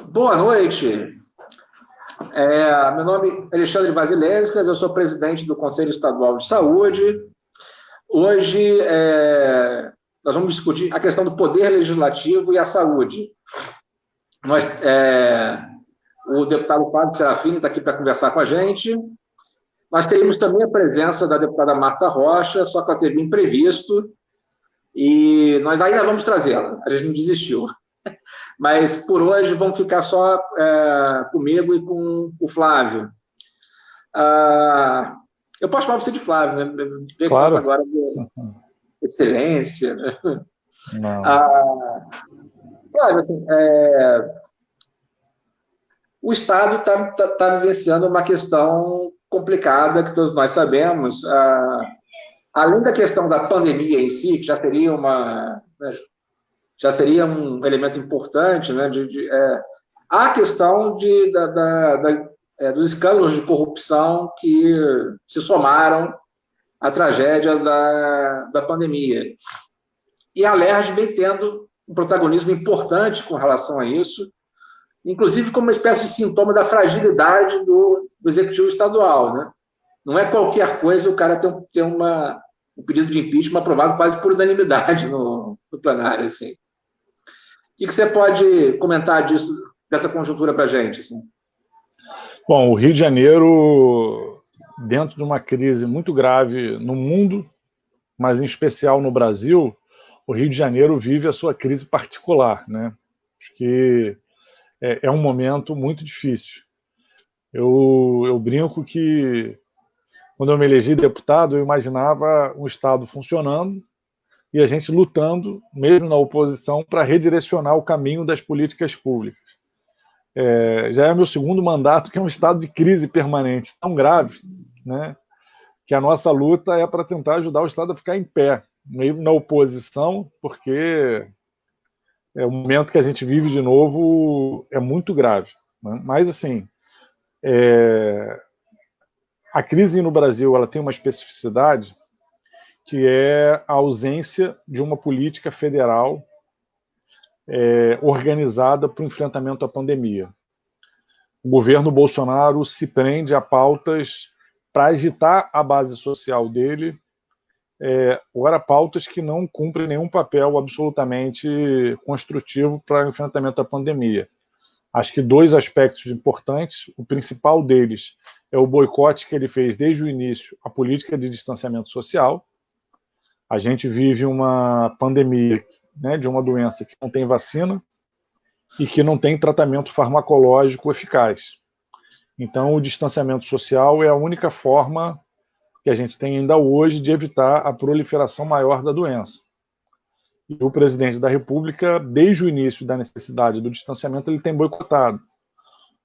Boa noite. Meu nome é Alexandre Vasilescas, eu sou presidente do Conselho Estadual de Saúde. Hoje nós vamos discutir a questão do poder legislativo e a saúde. O deputado Fábio Serafini está aqui para conversar com a gente. Nós teremos também a presença da deputada Marta Rocha, só que ela teve imprevisto, e nós ainda vamos trazê-la, a gente não desistiu. Mas por hoje vamos ficar só comigo e com o Flávio. Eu posso chamar você de Flávio, né? Ver claro. Agora de excelência. Não. Flávio, assim, o Estado está vivenciando uma questão complicada, que todos nós sabemos. Além da questão da pandemia em si, que já seria um elemento importante, né? Há a questão dos escândalos de corrupção que se somaram à tragédia da pandemia. E a Alerj vem tendo um protagonismo importante com relação a isso, inclusive como uma espécie de sintoma da fragilidade do executivo estadual, né? Não é qualquer coisa o cara ter um pedido de impeachment aprovado quase por unanimidade no plenário, assim. O que você pode comentar dessa conjuntura para a gente? Assim? Bom, o Rio de Janeiro, dentro de uma crise muito grave no mundo, mas em especial no Brasil, o Rio de Janeiro vive a sua crise particular, né? Acho que é um momento muito difícil. Eu brinco que, quando eu me elegi deputado, eu imaginava um Estado funcionando e a gente lutando, mesmo na oposição, para redirecionar o caminho das políticas públicas. Já é meu segundo mandato, que é um estado de crise permanente, tão grave, né, que a nossa luta é para tentar ajudar o Estado a ficar em pé, mesmo na oposição, porque o momento que a gente vive de novo é muito grave. Né? Mas, assim, a crise no Brasil ela tem uma especificidade, que é a ausência de uma política federal organizada para o enfrentamento à pandemia. O governo Bolsonaro se prende a pautas para agitar a base social dele, ora pautas que não cumprem nenhum papel absolutamente construtivo para o enfrentamento à pandemia. Acho que dois aspectos importantes. O principal deles é o boicote que ele fez desde o início à política de distanciamento social. A gente vive uma pandemia, né, de uma doença que não tem vacina e que não tem tratamento farmacológico eficaz. Então, o distanciamento social é a única forma que a gente tem ainda hoje de evitar a proliferação maior da doença. E o presidente da República, desde o início da necessidade do distanciamento, ele tem boicotado,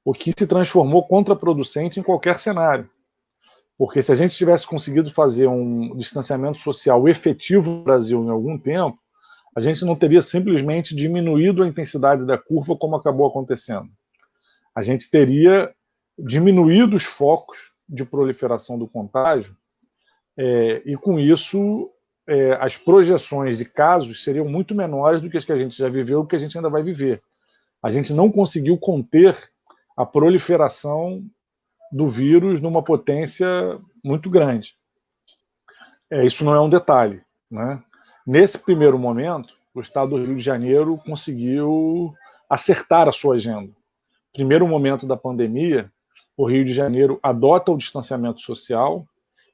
o que se transformou contraproducente em qualquer cenário. Porque se a gente tivesse conseguido fazer um distanciamento social efetivo no Brasil em algum tempo, a gente não teria simplesmente diminuído a intensidade da curva como acabou acontecendo. A gente teria diminuído os focos de proliferação do contágio e, com isso, as projeções de casos seriam muito menores do que as que a gente já viveu, que a gente ainda vai viver. A gente não conseguiu conter a proliferação do vírus numa potência muito grande. Isso não é um detalhe, né? Nesse primeiro momento, o Estado do Rio de Janeiro conseguiu acertar a sua agenda. Primeiro momento da pandemia, o Rio de Janeiro adota o distanciamento social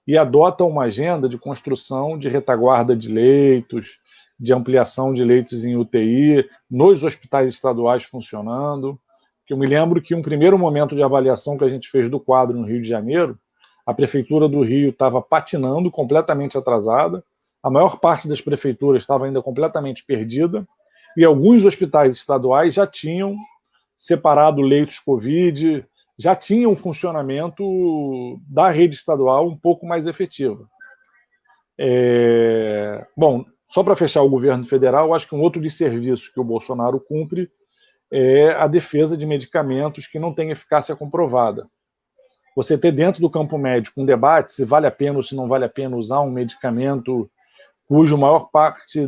e adota uma agenda de construção de retaguarda de leitos, de ampliação de leitos em UTI, nos hospitais estaduais funcionando. Eu me lembro que um primeiro momento de avaliação que a gente fez do quadro no Rio de Janeiro, a Prefeitura do Rio estava patinando, completamente atrasada, a maior parte das prefeituras estava ainda completamente perdida, e alguns hospitais estaduais já tinham separado leitos Covid, já tinham um funcionamento da rede estadual um pouco mais efetivo. Bom, só para fechar o governo federal, acho que um outro desserviço que o Bolsonaro cumpre é a defesa de medicamentos que não têm eficácia comprovada. Você ter dentro do campo médico um debate se vale a pena ou se não vale a pena usar um medicamento cuja maior parte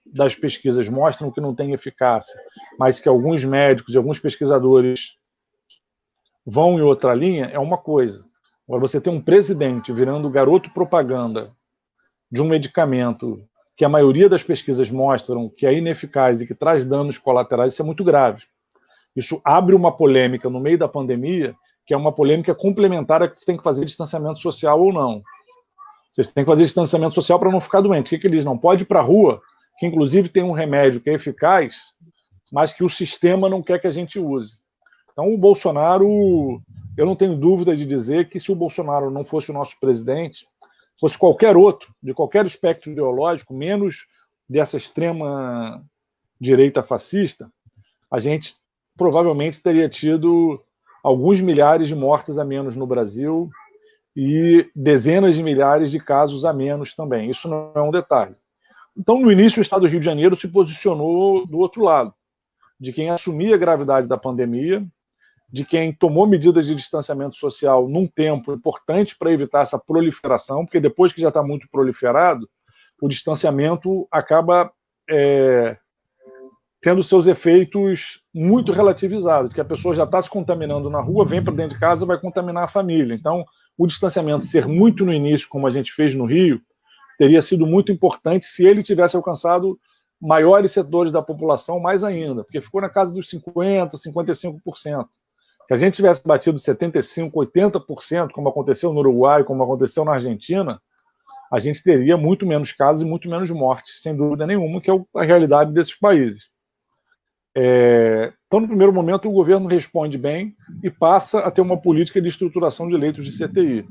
das pesquisas mostram que não tem eficácia, mas que alguns médicos e alguns pesquisadores vão em outra linha, é uma coisa. Agora, você tem um presidente virando garoto propaganda de um medicamento que a maioria das pesquisas mostram que é ineficaz e que traz danos colaterais, isso é muito grave. Isso abre uma polêmica no meio da pandemia, que é uma polêmica complementar a que você tem que fazer distanciamento social ou não. Você tem que fazer distanciamento social para não ficar doente. O que eles não pode ir para a rua, que inclusive tem um remédio que é eficaz, mas que o sistema não quer que a gente use. Então, o Bolsonaro, eu não tenho dúvida de dizer que se o Bolsonaro não fosse o nosso presidente, fosse qualquer outro, de qualquer espectro ideológico, menos dessa extrema direita fascista, a gente provavelmente teria tido alguns milhares de mortes a menos no Brasil e dezenas de milhares de casos a menos também. Isso não é um detalhe. Então, no início, o Estado do Rio de Janeiro se posicionou do outro lado, de quem assumia a gravidade da pandemia, de quem tomou medidas de distanciamento social num tempo importante para evitar essa proliferação, porque depois que já está muito proliferado, o distanciamento acaba tendo seus efeitos muito relativizados, que a pessoa já está se contaminando na rua, vem para dentro de casa, vai contaminar a família. Então, o distanciamento ser muito no início, como a gente fez no Rio, teria sido muito importante se ele tivesse alcançado maiores setores da população mais ainda, porque ficou na casa dos 50%, 55%. Se a gente tivesse batido 75%, 80%, como aconteceu no Uruguai, como aconteceu na Argentina, a gente teria muito menos casos e muito menos mortes, sem dúvida nenhuma, que é a realidade desses países. Então, no primeiro momento, o governo responde bem e passa a ter uma política de estruturação de leitos de CTI.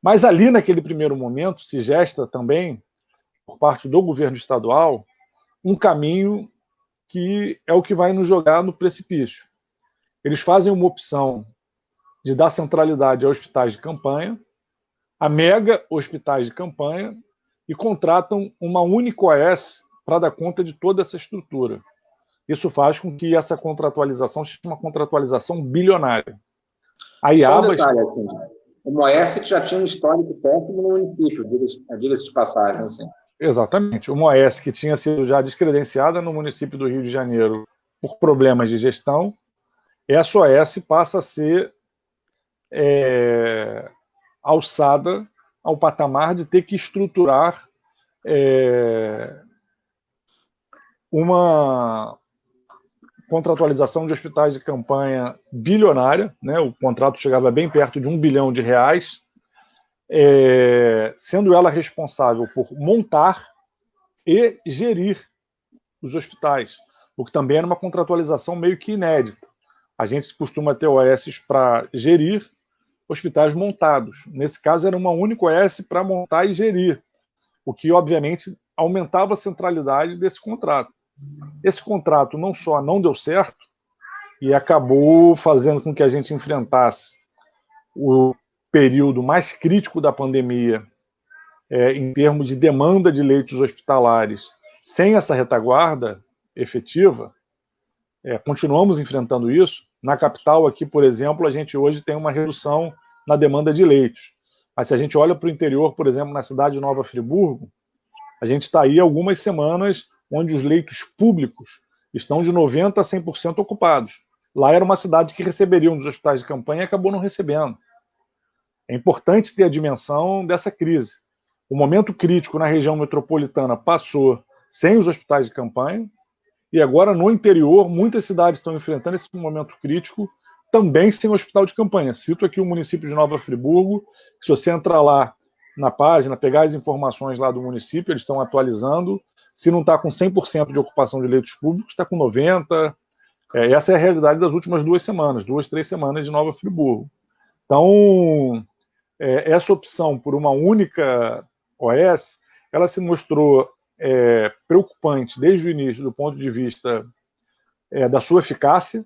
Mas ali, naquele primeiro momento, se gesta também, por parte do governo estadual, um caminho que é o que vai nos jogar no precipício. Eles fazem uma opção de dar centralidade a hospitais de campanha, a mega hospitais de campanha, e contratam uma única OS para dar conta de toda essa estrutura. Isso faz com que essa contratualização seja uma contratualização bilionária. A Só um IABA... detalhe, assim, uma OS que já tinha um histórico péssimo no município, diga-se de passagem. Assim. Exatamente. Uma OS que tinha sido já descredenciada no município do Rio de Janeiro por problemas de gestão, essa OS passa a ser alçada ao patamar de ter que estruturar uma contratualização de hospitais de campanha bilionária, né? O contrato chegava bem perto de R$1 bilhão, sendo ela responsável por montar e gerir os hospitais, o que também era uma contratualização meio que inédita. A gente costuma ter OS para gerir hospitais montados. Nesse caso, era uma única OS para montar e gerir, o que, obviamente, aumentava a centralidade desse contrato. Esse contrato não só não deu certo, e acabou fazendo com que a gente enfrentasse o período mais crítico da pandemia em termos de demanda de leitos hospitalares, sem essa retaguarda efetiva. Continuamos enfrentando isso. Na capital aqui, por exemplo, a gente hoje tem uma redução na demanda de leitos. Mas se a gente olha para o interior, por exemplo, na cidade de Nova Friburgo, a gente está aí algumas semanas onde os leitos públicos estão de 90% a 100% ocupados. Lá era uma cidade que receberia um dos hospitais de campanha e acabou não recebendo. É importante ter a dimensão dessa crise. O momento crítico na região metropolitana passou sem os hospitais de campanha, e agora no interior muitas cidades estão enfrentando esse momento crítico também sem hospital de campanha. Cito aqui o município de Nova Friburgo. Se você entrar lá na página, pegar as informações lá do município, eles estão atualizando. Se não está com 100% de ocupação de leitos públicos, está com 90%. Essa é a realidade das últimas 2 semanas, 2, 3 semanas de Nova Friburgo. Então, essa opção por uma única OS, ela se mostrou preocupante desde o início, do ponto de vista da sua eficácia,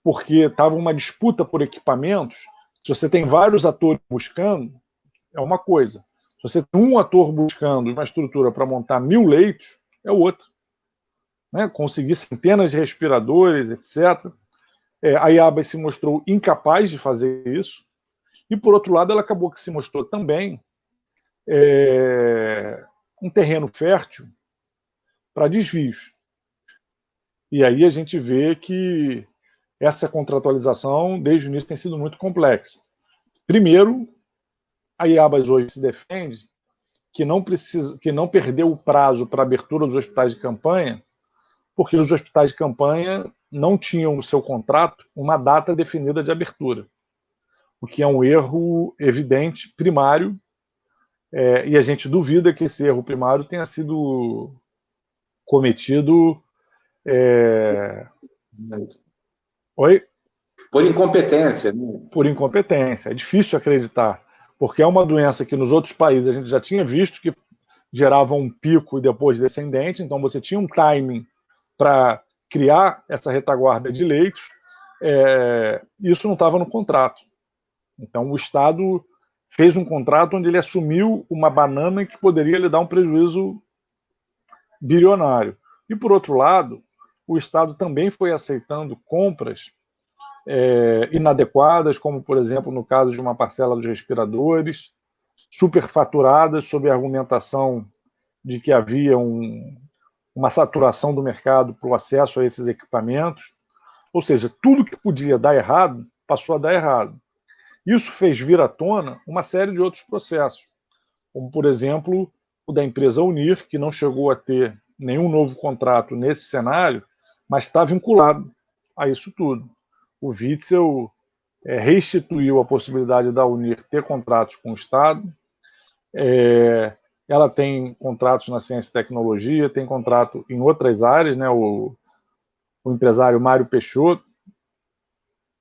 porque estava uma disputa por equipamentos. Se você tem vários atores buscando, é uma coisa. Se você tem um ator buscando uma estrutura para montar 1000 leitos, é outra. Né? Conseguir centenas de respiradores, etc. A IABA se mostrou incapaz de fazer isso. E, por outro lado, ela acabou que se mostrou também um terreno fértil para desvios. E aí a gente vê que essa contratualização, desde o início, tem sido muito complexa. Primeiro, a IABAS hoje se defende que não perdeu o prazo para a abertura dos hospitais de campanha, porque os hospitais de campanha não tinham no seu contrato uma data definida de abertura, o que é um erro evidente, primário, e a gente duvida que esse erro primário tenha sido cometido... Oi? Por incompetência. Né? Por incompetência. É difícil acreditar, porque é uma doença que nos outros países a gente já tinha visto que gerava um pico e depois descendente, então você tinha um timing para criar essa retaguarda de leitos, isso não estava no contrato. Então o Estado fez um contrato onde ele assumiu uma banana que poderia lhe dar um prejuízo bilionário. E, por outro lado, o Estado também foi aceitando compras inadequadas, como, por exemplo, no caso de uma parcela dos respiradores, superfaturadas, sob a argumentação de que havia uma saturação do mercado para o acesso a esses equipamentos. Ou seja, tudo que podia dar errado, passou a dar errado. Isso fez vir à tona uma série de outros processos, como, por exemplo, o da empresa Unir, que não chegou a ter nenhum novo contrato nesse cenário, mas está vinculado a isso tudo. O Witzel restituiu a possibilidade da Unir ter contratos com o Estado, ela tem contratos na ciência e tecnologia, tem contrato em outras áreas, né? O empresário Mário Peixoto.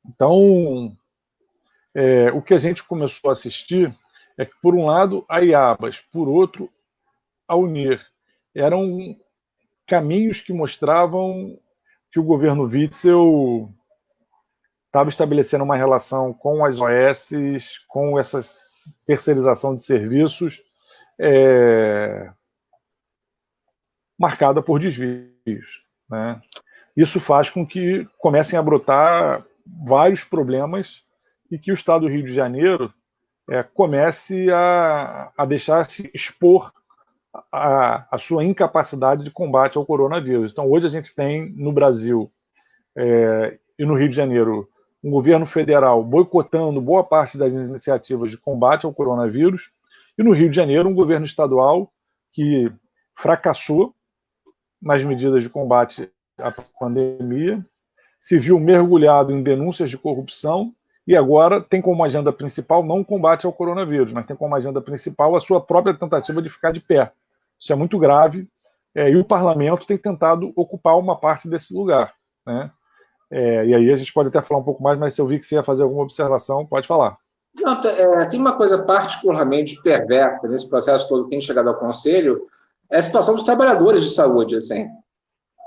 Então, o que a gente começou a assistir é que, por um lado, a IABAS, por outro, a Unir, eram caminhos que mostravam que o governo Witzel estava estabelecendo uma relação com as OS, com essa terceirização de serviços, marcada por desvios. Né? Isso faz com que comecem a brotar vários problemas e que o Estado do Rio de Janeiro comece a deixar-se expor a sua incapacidade de combate ao coronavírus. Então, hoje a gente tem no Brasil e no Rio de Janeiro um governo federal boicotando boa parte das iniciativas de combate ao coronavírus e no Rio de Janeiro um governo estadual que fracassou nas medidas de combate à pandemia, se viu mergulhado em denúncias de corrupção e agora tem como agenda principal não o combate ao coronavírus, mas tem como agenda principal a sua própria tentativa de ficar de pé. Isso é muito grave, e o parlamento tem tentado ocupar uma parte desse lugar. Né? E aí a gente pode até falar um pouco mais, mas se eu vi que você ia fazer alguma observação, pode falar. Não, tem uma coisa particularmente perversa nesse processo todo que tem chegado ao Conselho, é a situação dos trabalhadores de saúde, assim,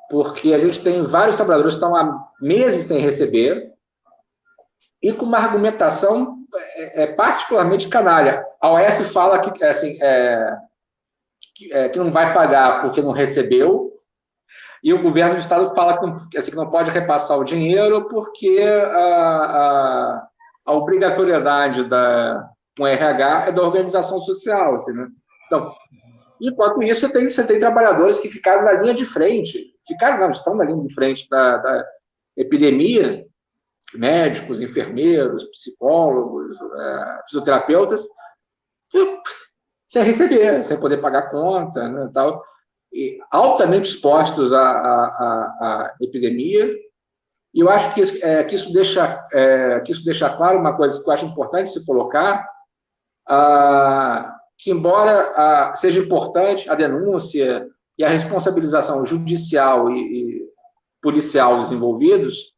porque a gente tem vários trabalhadores que estão há meses sem receber e com uma argumentação particularmente canalha. A OS fala que, assim, que não vai pagar porque não recebeu, e o governo do Estado fala que não pode repassar o dinheiro porque a obrigatoriedade com RH é da organização social. Assim, né? Então, enquanto isso, você tem trabalhadores que ficaram na linha de frente, estão na linha de frente da epidemia, médicos, enfermeiros, psicólogos, fisioterapeutas, sem receber, sem poder pagar conta, né, tal, e altamente expostos à epidemia. E eu acho que isso deixa claro uma coisa que eu acho importante se colocar, que embora seja importante a denúncia e a responsabilização judicial e policial dos envolvidos,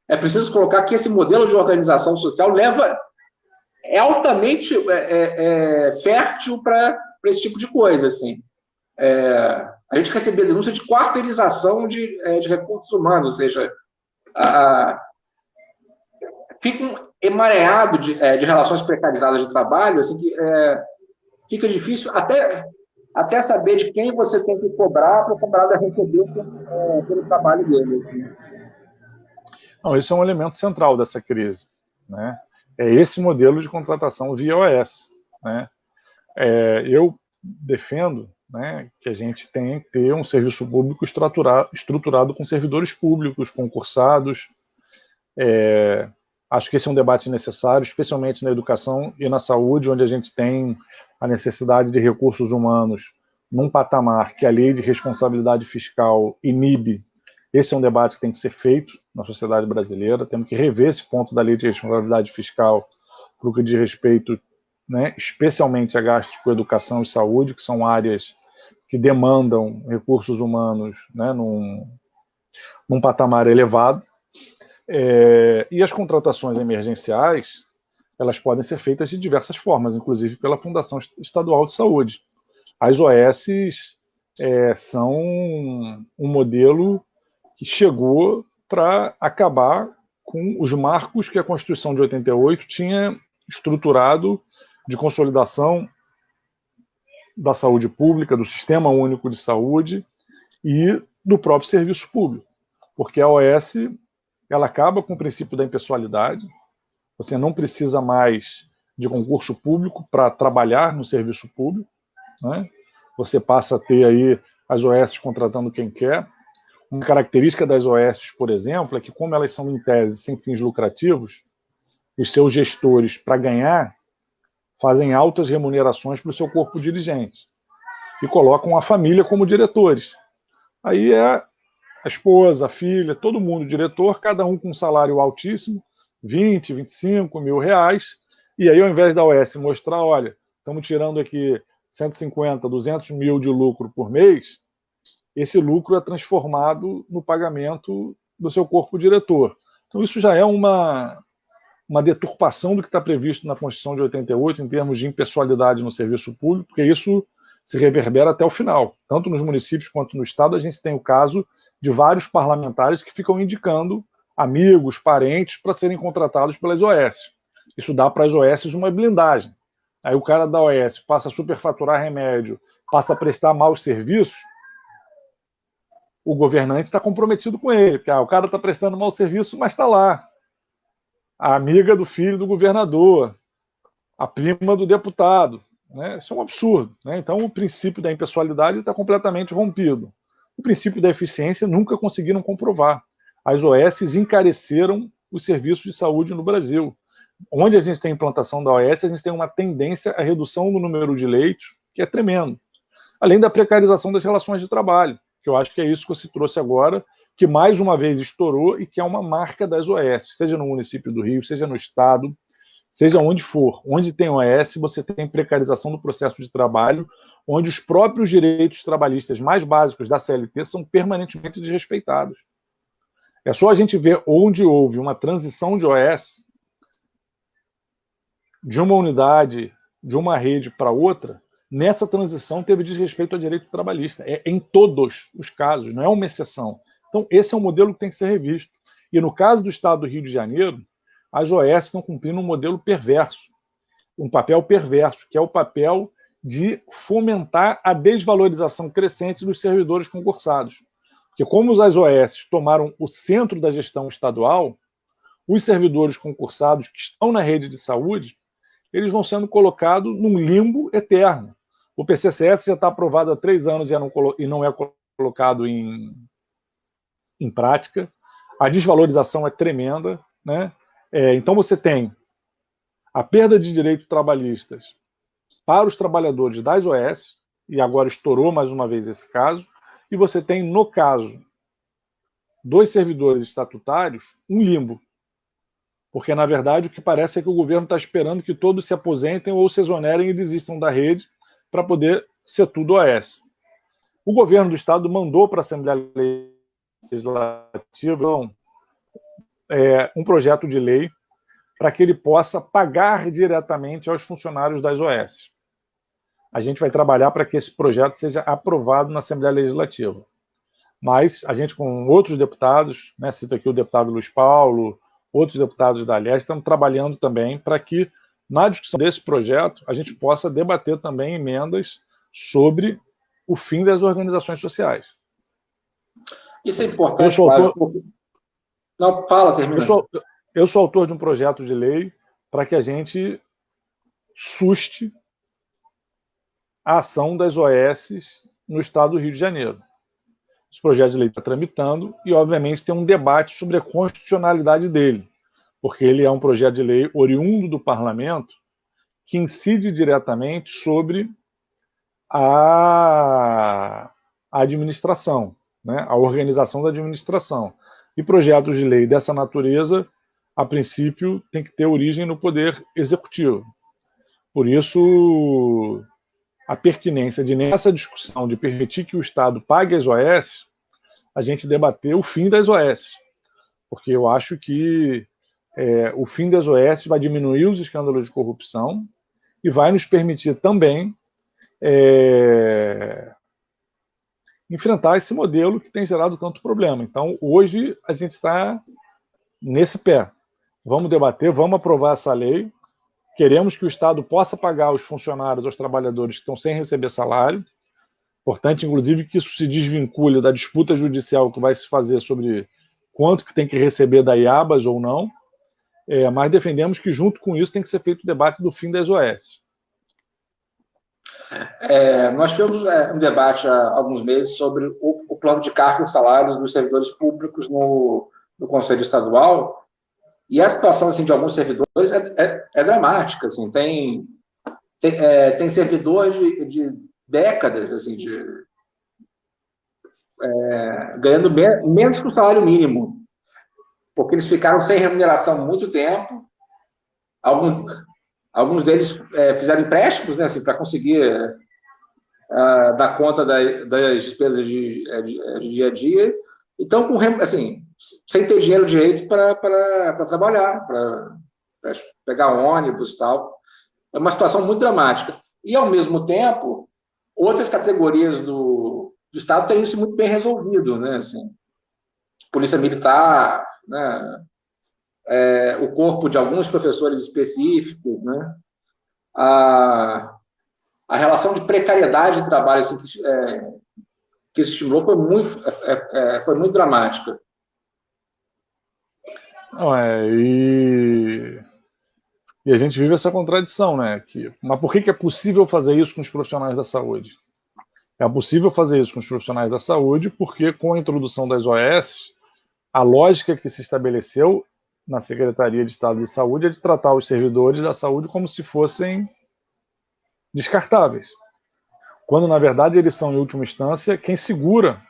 é preciso colocar que esse modelo de organização social é altamente fértil para esse tipo de coisa. Assim. A gente recebia denúncia de quarteirização de recursos humanos, ou seja, fica um emaranhado de relações precarizadas de trabalho, assim, que fica difícil até saber de quem você tem que cobrar para o camarada receber pelo trabalho dele. Assim. Não, isso é um elemento central dessa crise. Né? É esse modelo de contratação via OS. Né? Eu defendo, né, que a gente tem que ter um serviço público estruturado com servidores públicos, concursados. Acho que esse é um debate necessário, especialmente na educação e na saúde, onde a gente tem a necessidade de recursos humanos num patamar que a lei de responsabilidade fiscal inibe. Esse é um debate que tem que ser feito na sociedade brasileira. Temos que rever esse ponto da lei de responsabilidade fiscal para o que diz respeito, né, especialmente a gastos com educação e saúde, que são áreas que demandam recursos humanos, né, num patamar elevado. E as contratações emergenciais, elas podem ser feitas de diversas formas, inclusive pela Fundação Estadual de Saúde. As OSs são um modelo que chegou para acabar com os marcos que a Constituição de 88 tinha estruturado de consolidação da saúde pública, do Sistema Único de Saúde e do próprio serviço público. Porque a OS ela acaba com o princípio da impessoalidade, você não precisa mais de concurso público para trabalhar no serviço público, né? Você passa a ter aí as OS contratando quem quer. Uma característica das OS, por exemplo, é que como elas são em tese sem fins lucrativos, os seus gestores, para ganhar, fazem altas remunerações para o seu corpo dirigente e colocam a família como diretores. Aí é a esposa, a filha, todo mundo diretor, cada um com um salário altíssimo, 20, 25 mil reais, e aí ao invés da OS mostrar, olha, estamos tirando aqui 150, 200 mil de lucro por mês, esse lucro é transformado no pagamento do seu corpo diretor. Então isso já é uma deturpação do que está previsto na Constituição de 88 em termos de impessoalidade no serviço público, porque isso se reverbera até o final. Tanto nos municípios quanto no Estado, a gente tem o caso de vários parlamentares que ficam indicando amigos, parentes, para serem contratados pelas OS. Isso dá para as OS uma blindagem. Aí o cara da OS passa a superfaturar remédio, passa a prestar maus serviços, o governante está comprometido com ele, porque o cara está prestando mau serviço, mas está lá. A amiga do filho do governador, a prima do deputado. Né? Isso é um absurdo. Né? Então, o princípio da impessoalidade está completamente rompido. O princípio da eficiência nunca conseguiram comprovar. As OS encareceram os serviços de saúde no Brasil. Onde a gente tem implantação da OS, a gente tem uma tendência à redução do número de leitos, que é tremendo. Além da precarização das relações de trabalho, que eu acho que é isso que você trouxe agora, que mais uma vez estourou e que é uma marca das OS, seja no município do Rio, seja no Estado, seja onde for. Onde tem OS, você tem precarização do processo de trabalho, onde os próprios direitos trabalhistas mais básicos da CLT são permanentemente desrespeitados. É só a gente ver onde houve uma transição de OS, de uma unidade, de uma rede para outra, nessa transição teve desrespeito ao direito trabalhista. É em todos os casos, não é uma exceção. Então, esse é um modelo que tem que ser revisto. E no caso do Estado do Rio de Janeiro, as OS estão cumprindo um modelo perverso, um papel perverso, que é o papel de fomentar a desvalorização crescente dos servidores concursados. Porque como as OS tomaram o centro da gestão estadual, os servidores concursados que estão na rede de saúde, eles vão sendo colocados num limbo eterno. O PCCS já está aprovado há 3 anos e não é colocado em prática. A desvalorização é tremenda, né? Então você tem a perda de direitos trabalhistas para os trabalhadores das OS, e agora estourou mais uma vez esse caso, e você tem, no caso dos servidores estatutários, um limbo. Porque, na verdade, o que parece é que o governo está esperando que todos se aposentem ou se exonerem e desistam da rede para poder ser tudo OS. O governo do Estado mandou para a Assembleia Legislativa um projeto de lei para que ele possa pagar diretamente aos funcionários das OS. A gente vai trabalhar para que esse projeto seja aprovado na Assembleia Legislativa. Mas a gente, com outros deputados, né, cito aqui o deputado Luiz Paulo, outros deputados da Aliança, estamos trabalhando também para que, na discussão desse projeto, a gente possa debater também emendas sobre o fim das organizações sociais. Isso é importante, Não, fala, termina. Eu sou autor de um projeto de lei para que a gente suste a ação das OS no estado do Rio de Janeiro. Esse projeto de lei está tramitando e, obviamente, tem um debate sobre a constitucionalidade dele, porque ele é um projeto de lei oriundo do parlamento que incide diretamente sobre a administração, né? A organização da administração. E projetos de lei dessa natureza, a princípio, tem que ter origem no Poder Executivo. Por isso, a pertinência de, nessa discussão de permitir que o Estado pague as OS, a gente debater o fim das OS. Porque eu acho que o fim das OS vai diminuir os escândalos de corrupção e vai nos permitir também enfrentar esse modelo que tem gerado tanto problema. Então, hoje, a gente está nesse pé. Vamos debater, vamos aprovar essa lei. Queremos que o Estado possa pagar aos funcionários, aos trabalhadores que estão sem receber salário. Importante, inclusive, que isso se desvincule da disputa judicial que vai se fazer sobre quanto que tem que receber da IABAS ou não. Mas defendemos que, junto com isso, tem que ser feito o debate do fim das OS. Nós tivemos um debate há alguns meses sobre o plano de cargos e salários dos servidores públicos no Conselho Estadual, e a situação assim, de alguns servidores é dramática. Assim, tem servidor de décadas assim, ganhando menos que o salário mínimo, porque eles ficaram sem remuneração há muito tempo. Alguns deles fizeram empréstimos, né, assim, para conseguir dar conta das despesas de dia a dia. Então, assim, sem ter dinheiro direito para trabalhar, para pegar ônibus e tal. É uma situação muito dramática. E, ao mesmo tempo, outras categorias do Estado têm isso muito bem resolvido, né? Assim, Polícia Militar, né? O corpo de alguns professores específicos, né? A relação de precariedade de trabalho assim, que se estimulou foi muito dramática. E a gente vive essa contradição, né? Mas por que é possível fazer isso com os profissionais da saúde? É possível fazer isso com os profissionais da saúde porque, com a introdução das OS, a lógica que se estabeleceu na Secretaria de Estado de Saúde é de tratar os servidores da saúde como se fossem descartáveis, quando, na verdade, eles são, em última instância, quem segura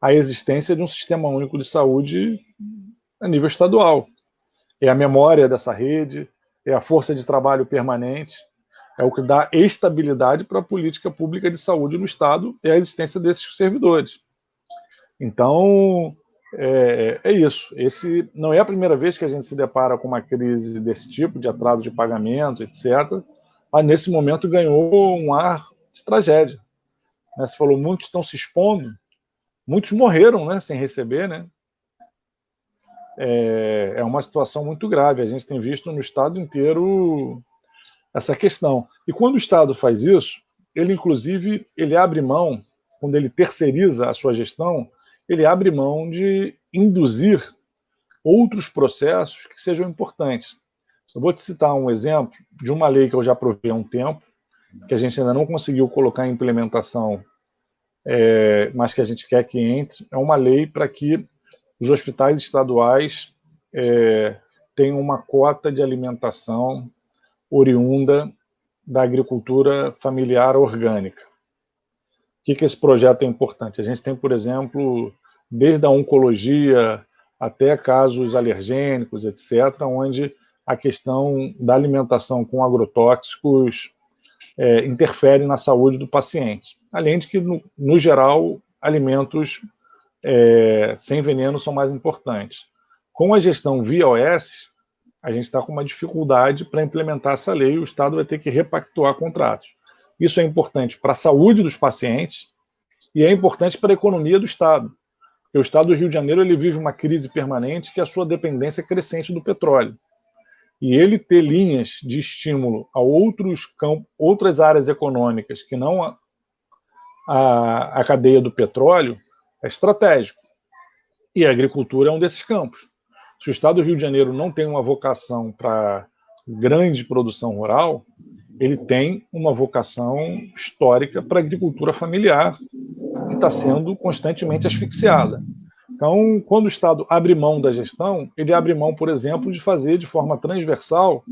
a existência de um sistema único de saúde a nível estadual. É a memória dessa rede, é a força de trabalho permanente, é o que dá estabilidade para a política pública de saúde no Estado, é a existência desses servidores. Então, é isso. Esse não é a primeira vez que a gente se depara com uma crise desse tipo, de atraso de pagamento, etc., mas nesse momento ganhou um ar de tragédia. Você falou, muitos estão se expondo, muitos morreram, né, sem receber, né? É uma situação muito grave. A gente tem visto no Estado inteiro essa questão. E quando o Estado faz isso, inclusive, ele abre mão, quando ele terceiriza a sua gestão, ele abre mão de induzir outros processos que sejam importantes. Eu vou te citar um exemplo de uma lei que eu já aprovei há um tempo, que a gente ainda não conseguiu colocar em implementação, mas que a gente quer que entre. É uma lei para que os hospitais estaduais tenham uma cota de alimentação oriunda da agricultura familiar orgânica. O que esse projeto é importante? A gente tem, por exemplo, desde a oncologia até casos alergênicos, etc., onde a questão da alimentação com agrotóxicos interfere na saúde do paciente. Além de que, no geral, alimentos sem veneno são mais importantes. Com a gestão via OS, a gente está com uma dificuldade para implementar essa lei e o Estado vai ter que repactuar contratos. Isso é importante para a saúde dos pacientes e é importante para a economia do Estado. Porque o Estado do Rio de Janeiro ele vive uma crise permanente que é a sua dependência crescente do petróleo. E ele ter linhas de estímulo a outras áreas econômicas que não a cadeia do petróleo é estratégico. E a agricultura é um desses campos. Se o Estado do Rio de Janeiro não tem uma vocação para grande produção rural, ele tem uma vocação histórica para a agricultura familiar, que está sendo constantemente asfixiada. Então, quando o Estado abre mão da gestão, ele abre mão, por exemplo, de fazer de forma transversal,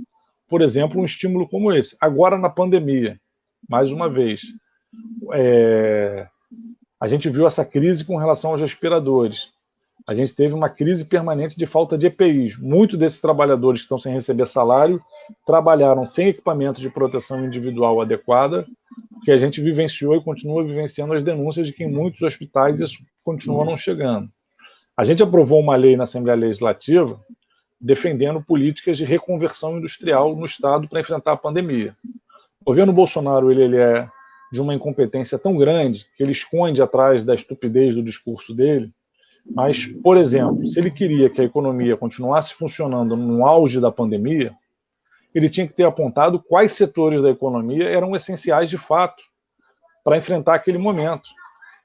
por exemplo, um estímulo como esse. Agora, na pandemia, mais uma vez, a gente viu essa crise com relação aos respiradores. A gente teve uma crise permanente de falta de EPIs. Muitos desses trabalhadores que estão sem receber salário trabalharam sem equipamento de proteção individual adequada, que a gente vivenciou e continua vivenciando as denúncias de que em muitos hospitais isso continua não chegando. A gente aprovou uma lei na Assembleia Legislativa defendendo políticas de reconversão industrial no Estado para enfrentar a pandemia. O governo Bolsonaro ele é de uma incompetência tão grande que ele esconde atrás da estupidez do discurso dele. Mas, por exemplo, se ele queria que a economia continuasse funcionando no auge da pandemia, ele tinha que ter apontado quais setores da economia eram essenciais de fato para enfrentar aquele momento.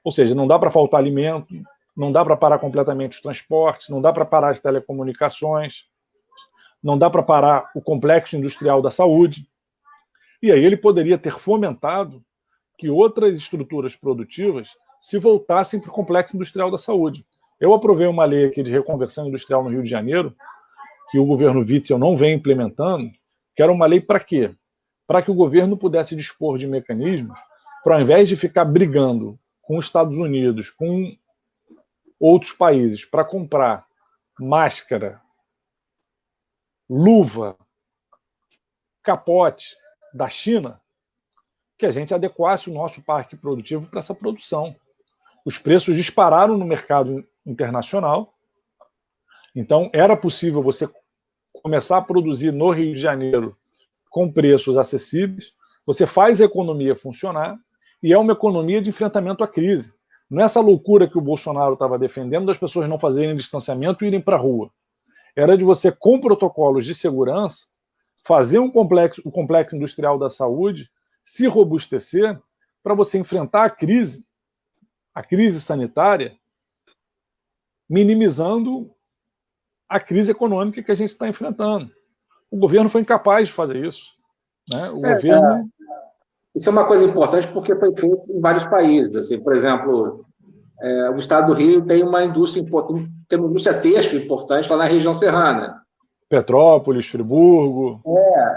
Ou seja, não dá para faltar alimento, não dá para parar completamente os transportes, não dá para parar as telecomunicações, não dá para parar o complexo industrial da saúde. E aí ele poderia ter fomentado que outras estruturas produtivas se voltassem para o complexo industrial da saúde. Eu aprovei uma lei aqui de reconversão industrial no Rio de Janeiro, que o governo Witzel não vem implementando, que era uma lei para quê? Para que o governo pudesse dispor de mecanismos para, ao invés de ficar brigando com os Estados Unidos, com outros países, para comprar máscara, luva, capote da China, que a gente adequasse o nosso parque produtivo para essa produção. Os preços dispararam no mercado internacional, então era possível você começar a produzir no Rio de Janeiro com preços acessíveis, você faz a economia funcionar e é uma economia de enfrentamento à crise. Não é essa loucura que o Bolsonaro estava defendendo das pessoas não fazerem distanciamento e irem para a rua. Era de você, com protocolos de segurança, fazer o complexo industrial da saúde se robustecer para você enfrentar a crise sanitária, minimizando a crise econômica que a gente está enfrentando. O governo foi incapaz de fazer isso. Né? O governo... Isso é uma coisa importante porque foi feito em vários países. Assim, por exemplo, o estado do Rio tem uma indústria importante, tem uma indústria têxtil importante lá na região serrana. Petrópolis, Friburgo.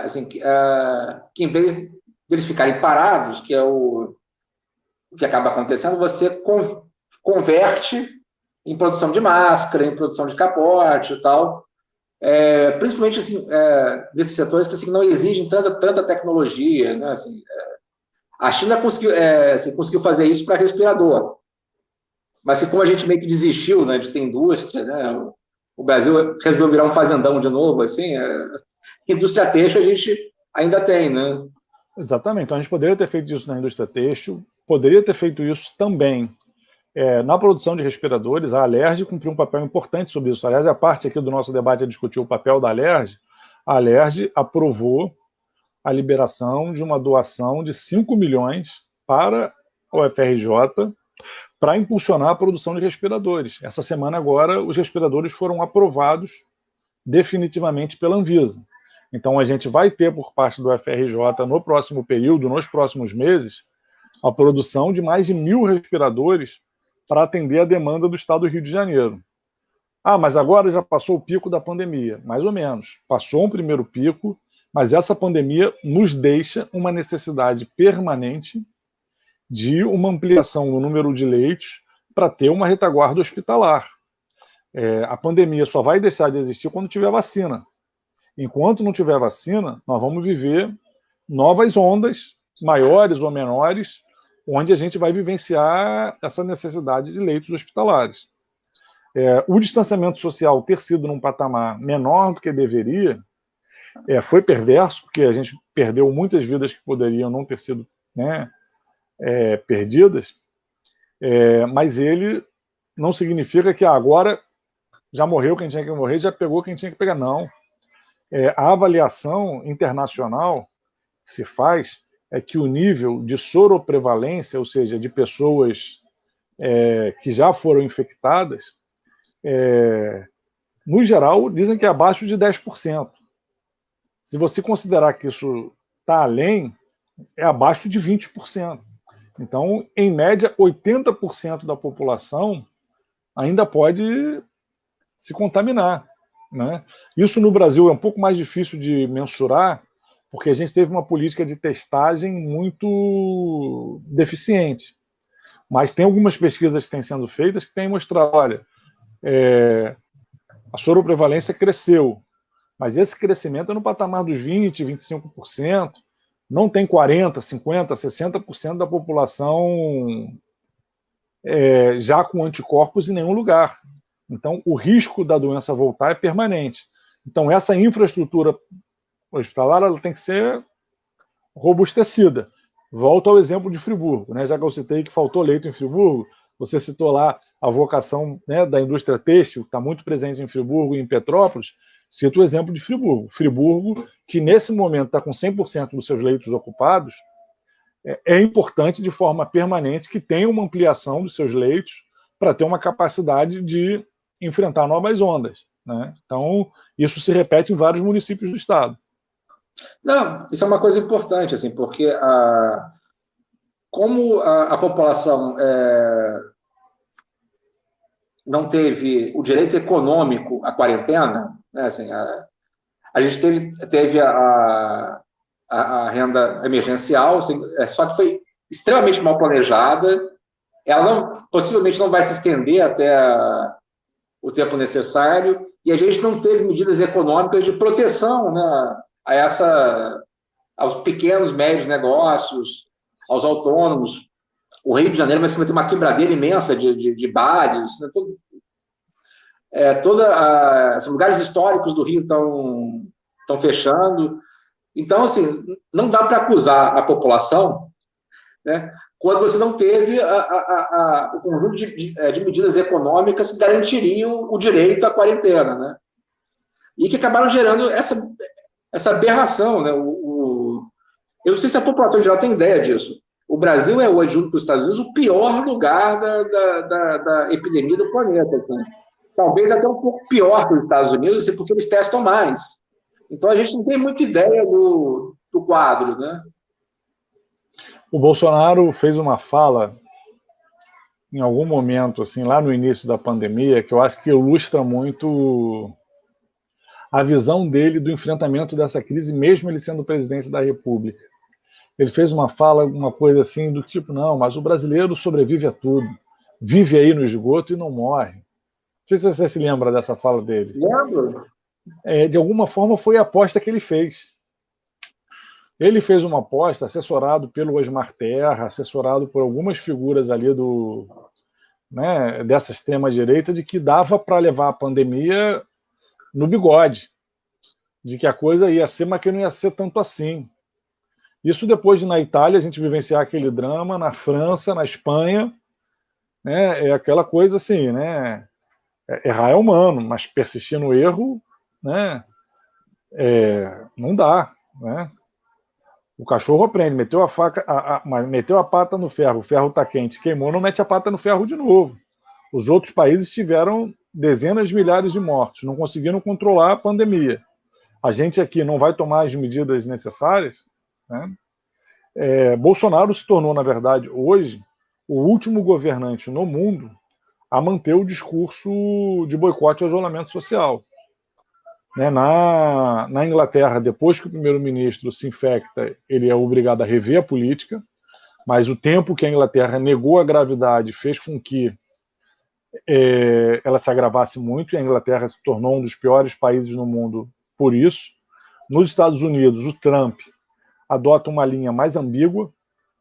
Assim, que em vez deles ficarem parados, que é o que acaba acontecendo, você converte em produção de máscara, em produção de capote e tal. Principalmente assim, desses setores que assim, não exigem tanta tecnologia. Né? Assim, a China conseguiu fazer isso para respirador. Mas como a gente meio que desistiu, né, de ter indústria, né, o Brasil resolveu virar um fazendão de novo, assim, indústria têxtil a gente ainda tem, né? Exatamente. Então a gente poderia ter feito isso na indústria têxtil, poderia ter feito isso também na produção de respiradores. A Alerj cumpriu um papel importante sobre isso. Aliás, a parte aqui do nosso debate é discutir o papel da Alerj. A Alerj aprovou a liberação de uma doação de 5 milhões para o FRJ para impulsionar a produção de respiradores. Essa semana agora, os respiradores foram aprovados definitivamente pela Anvisa. Então, a gente vai ter, por parte do FRJ, no próximo período, nos próximos meses, a produção de mais de 1.000 respiradores para atender a demanda do estado do Rio de Janeiro. Mas agora já passou o pico da pandemia. Mais ou menos. Passou um primeiro pico, mas essa pandemia nos deixa uma necessidade permanente de uma ampliação no número de leitos para ter uma retaguarda hospitalar. A pandemia só vai deixar de existir quando tiver vacina. Enquanto não tiver vacina, nós vamos viver novas ondas, maiores ou menores, onde a gente vai vivenciar essa necessidade de leitos hospitalares. O distanciamento social ter sido num patamar menor do que deveria foi perverso, porque a gente perdeu muitas vidas que poderiam não ter sido, né, perdidas, mas ele não significa que agora já morreu quem tinha que morrer, já pegou quem tinha que pegar. Não. A avaliação internacional que se faz é que o nível de soroprevalência, ou seja, de pessoas que já foram infectadas, no geral, dizem que é abaixo de 10%. Se você considerar que isso está além é abaixo de 20%. Então, em média, 80% da população ainda pode se contaminar, né? Isso no Brasil é um pouco mais difícil de mensurar, porque a gente teve uma política de testagem muito deficiente. Mas tem algumas pesquisas que têm sendo feitas que têm mostrado, olha, a soroprevalência cresceu, mas esse crescimento é no patamar dos 20%, 25%, não tem 40%, 50%, 60% da população já com anticorpos em nenhum lugar. Então, o risco da doença voltar é permanente. Então, essa infraestrutura hospitalar ela tem que ser robustecida. Volto ao exemplo de Friburgo, né? Já que eu citei que faltou leito em Friburgo, você citou lá a vocação, né, da indústria têxtil, que está muito presente em Friburgo e em Petrópolis. Cito o exemplo de Friburgo. Friburgo, que nesse momento está com 100% dos seus leitos ocupados, é importante de forma permanente que tenha uma ampliação dos seus leitos para ter uma capacidade de enfrentar novas ondas, né? Então, isso se repete em vários municípios do estado. Não, isso é uma coisa importante, assim, porque como a população não teve o direito econômico à quarentena, né, assim, a gente teve a renda emergencial, assim, só que foi extremamente mal planejada, ela possivelmente não vai se estender até o tempo necessário, e a gente não teve medidas econômicas de proteção, né, aos pequenos, médios negócios, aos autônomos. O Rio de Janeiro vai ter uma quebradeira imensa de bares, né, os lugares históricos do Rio estão fechando. Então, assim, não dá para acusar a população, né, quando você não teve o conjunto de medidas econômicas que garantiriam o direito à quarentena, né? E que acabaram gerando essa aberração, né? Eu não sei se a população geral tem ideia disso. O Brasil é hoje, junto com os Estados Unidos, o pior lugar da epidemia do planeta. Assim. Talvez até um pouco pior que os Estados Unidos, porque eles testam mais. Então, a gente não tem muita ideia do quadro, né? O Bolsonaro fez uma fala em algum momento, assim, lá no início da pandemia, que eu acho que ilustra muito a visão dele do enfrentamento dessa crise, mesmo ele sendo presidente da República. Ele fez uma fala, uma coisa assim, do tipo, não, mas o brasileiro sobrevive a tudo, vive aí no esgoto e não morre. Não sei se você se lembra dessa fala dele. Lembro. De alguma forma foi a aposta que ele fez. Ele fez uma aposta assessorado pelo Osmar Terra, assessorado por algumas figuras ali dessa extrema-direita, de que dava para levar a pandemia no bigode, de que a coisa ia ser, mas que não ia ser tanto assim. Isso depois de, na Itália, a gente vivenciar aquele drama, na França, na Espanha, né, é aquela coisa assim, né, errar é humano, mas persistir no erro, né, não dá, né. O cachorro aprende, meteu a faca, meteu a pata no ferro, o ferro está quente, queimou, não mete a pata no ferro de novo. Os outros países tiveram dezenas de milhares de mortos, não conseguiram controlar a pandemia. A gente aqui não vai tomar as medidas necessárias, né? Bolsonaro se tornou, na verdade, hoje, o último governante no mundo a manter o discurso de boicote ao isolamento social. Né, na Inglaterra, depois que o primeiro-ministro se infecta, ele é obrigado a rever a política, mas o tempo que a Inglaterra negou a gravidade fez com que ela se agravasse muito, e a Inglaterra se tornou um dos piores países no mundo por isso. Nos Estados Unidos, o Trump adota uma linha mais ambígua,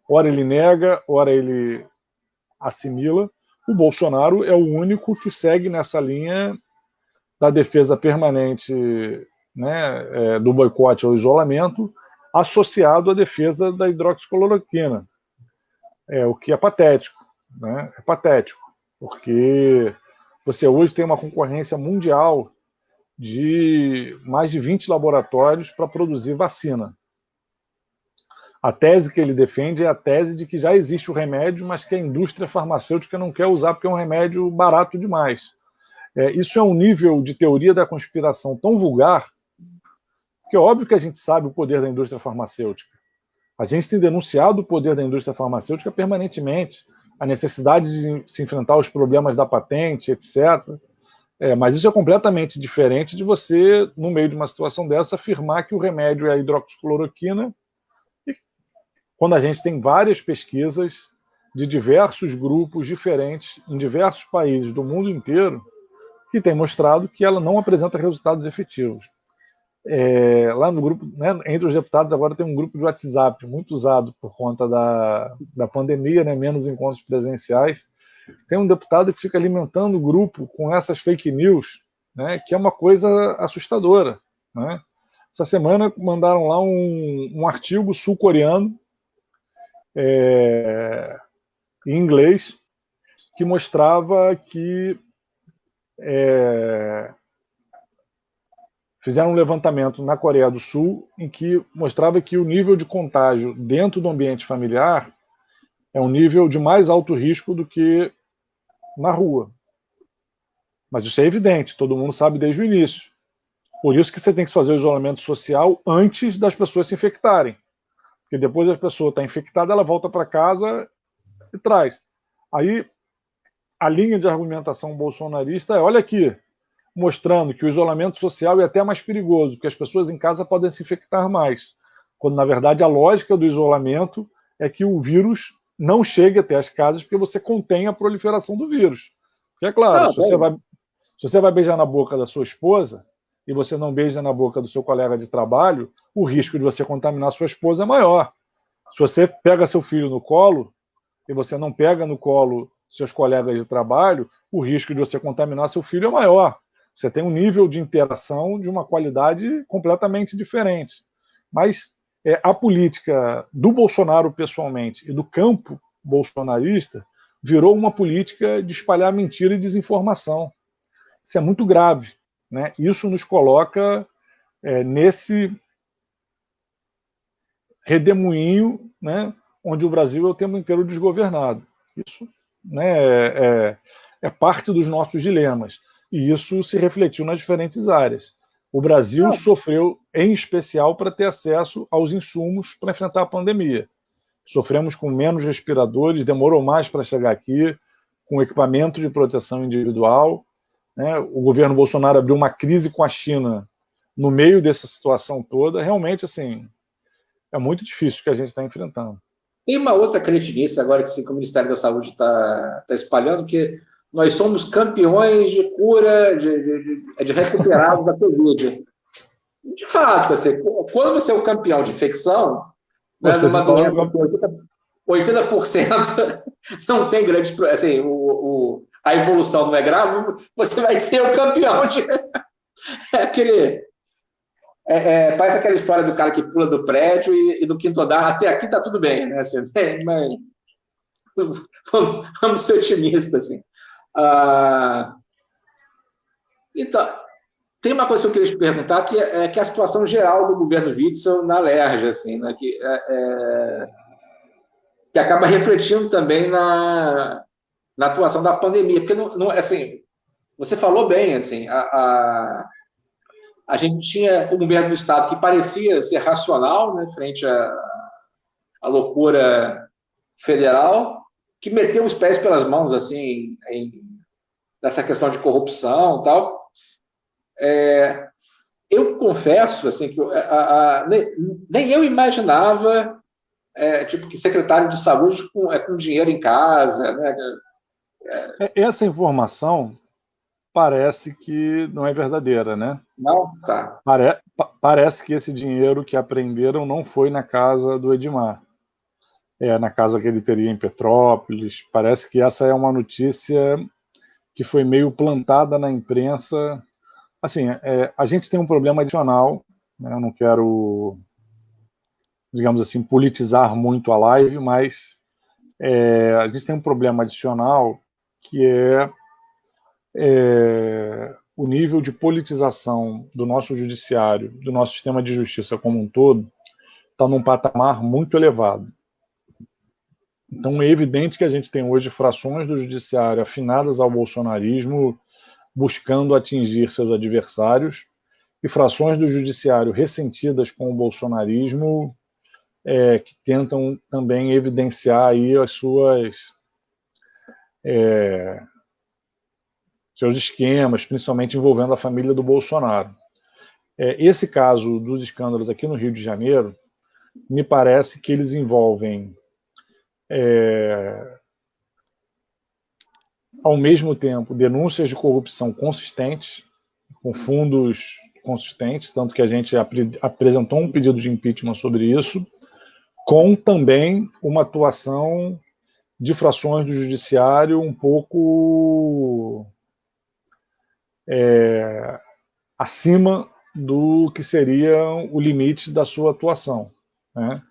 ora ele nega, ora ele assimila. O Bolsonaro é o único que segue nessa linha da defesa permanente, né, do boicote ao isolamento, associado à defesa da hidroxicloroquina, o que é patético, né? É patético, porque você hoje tem uma concorrência mundial de mais de 20 laboratórios para produzir vacina. A tese que ele defende é a tese de que já existe o remédio, mas que a indústria farmacêutica não quer usar porque é um remédio barato demais. Isso é um nível de teoria da conspiração tão vulgar que é óbvio que a gente sabe o poder da indústria farmacêutica. A gente tem denunciado o poder da indústria farmacêutica permanentemente, a necessidade de se enfrentar os problemas da patente, etc. Mas isso é completamente diferente de você, no meio de uma situação dessa, afirmar que o remédio é a hidroxicloroquina, quando a gente tem várias pesquisas de diversos grupos diferentes, em diversos países do mundo inteiro, que têm mostrado que ela não apresenta resultados efetivos. Lá no grupo, né, entre os deputados, agora tem um grupo de WhatsApp muito usado por conta da pandemia, né, menos encontros presenciais. Tem um deputado que fica alimentando o grupo com essas fake news, né, que é uma coisa assustadora, né? Essa semana mandaram lá um artigo sul-coreano em inglês que mostrava que fizeram um levantamento na Coreia do Sul em que mostrava que o nível de contágio dentro do ambiente familiar é um nível de mais alto risco do que na rua. Mas isso é evidente, todo mundo sabe desde o início. Por isso que você tem que fazer o isolamento social antes das pessoas se infectarem. Porque depois a pessoa está infectada, ela volta para casa e traz. Aí a linha de argumentação bolsonarista é, olha aqui, mostrando que o isolamento social é até mais perigoso, porque as pessoas em casa podem se infectar mais. Quando, na verdade, a lógica do isolamento é que o vírus não chegue até as casas porque você contém a proliferação do vírus. Porque, é claro, se você vai beijar na boca da sua esposa e você não beija na boca do seu colega de trabalho, o risco de você contaminar sua esposa é maior. Se você pega seu filho no colo e você não pega no colo seus colegas de trabalho, o risco de você contaminar seu filho é maior. Você tem um nível de interação de uma qualidade completamente diferente. Mas a política do Bolsonaro pessoalmente e do campo bolsonarista virou uma política de espalhar mentira e desinformação. Isso é muito grave, né? Isso nos coloca nesse redemoinho, né, onde o Brasil é o tempo inteiro desgovernado. Isso, né, é parte dos nossos dilemas. E isso se refletiu nas diferentes áreas. O Brasil sofreu, em especial, para ter acesso aos insumos para enfrentar a pandemia. Sofremos com menos respiradores, demorou mais para chegar aqui, com equipamento de proteção individual, né? O governo Bolsonaro abriu uma crise com a China no meio dessa situação toda. Realmente, assim, é muito difícil o que a gente está enfrentando. Tem uma outra cretinice agora que o Ministério da Saúde está espalhando, que nós somos campeões de cura, de recuperados da Covid. De fato, assim, quando você é o campeão de infecção, né, numa doença que 80% não tem grande... Assim, a evolução não é grave, você vai ser o campeão de... parece aquela história do cara que pula do prédio e do quinto andar, até aqui está tudo bem, né? Assim, mas vamos ser otimistas, assim. Então, tem uma coisa que eu queria te perguntar, que é a situação geral do governo Witzel na LERJ, assim, né? Que acaba refletindo também na atuação da pandemia, porque não assim, você falou bem, assim, a gente tinha o governo do Estado que parecia ser racional, né, frente à loucura federal, que meteu os pés pelas mãos, assim, nessa questão de corrupção e tal. Eu confesso, assim, que nem eu imaginava tipo, que secretário de saúde com dinheiro em casa, né? Essa informação parece que não é verdadeira, né? Não, tá. Parece que esse dinheiro que apreenderam não foi na casa do Edmar. Na casa que ele teria em Petrópolis. Parece que essa é uma notícia que foi meio plantada na imprensa. Assim, a gente tem um problema adicional, né? Eu não quero, digamos assim, politizar muito a live, mas a gente tem um problema adicional que o nível de politização do nosso judiciário, do nosso sistema de justiça como um todo, está num patamar muito elevado. Então é evidente que a gente tem hoje frações do judiciário afinadas ao bolsonarismo, buscando atingir seus adversários, e frações do judiciário ressentidas com o bolsonarismo, que tentam também evidenciar aí as seus esquemas, principalmente envolvendo a família do Bolsonaro. Esse caso dos escândalos aqui no Rio de Janeiro, me parece que eles envolvem, ao mesmo tempo, denúncias de corrupção consistentes, com fundos consistentes, tanto que a gente apresentou um pedido de impeachment sobre isso, com também uma atuação de frações do judiciário um pouco acima do que seria o limite da sua atuação, né?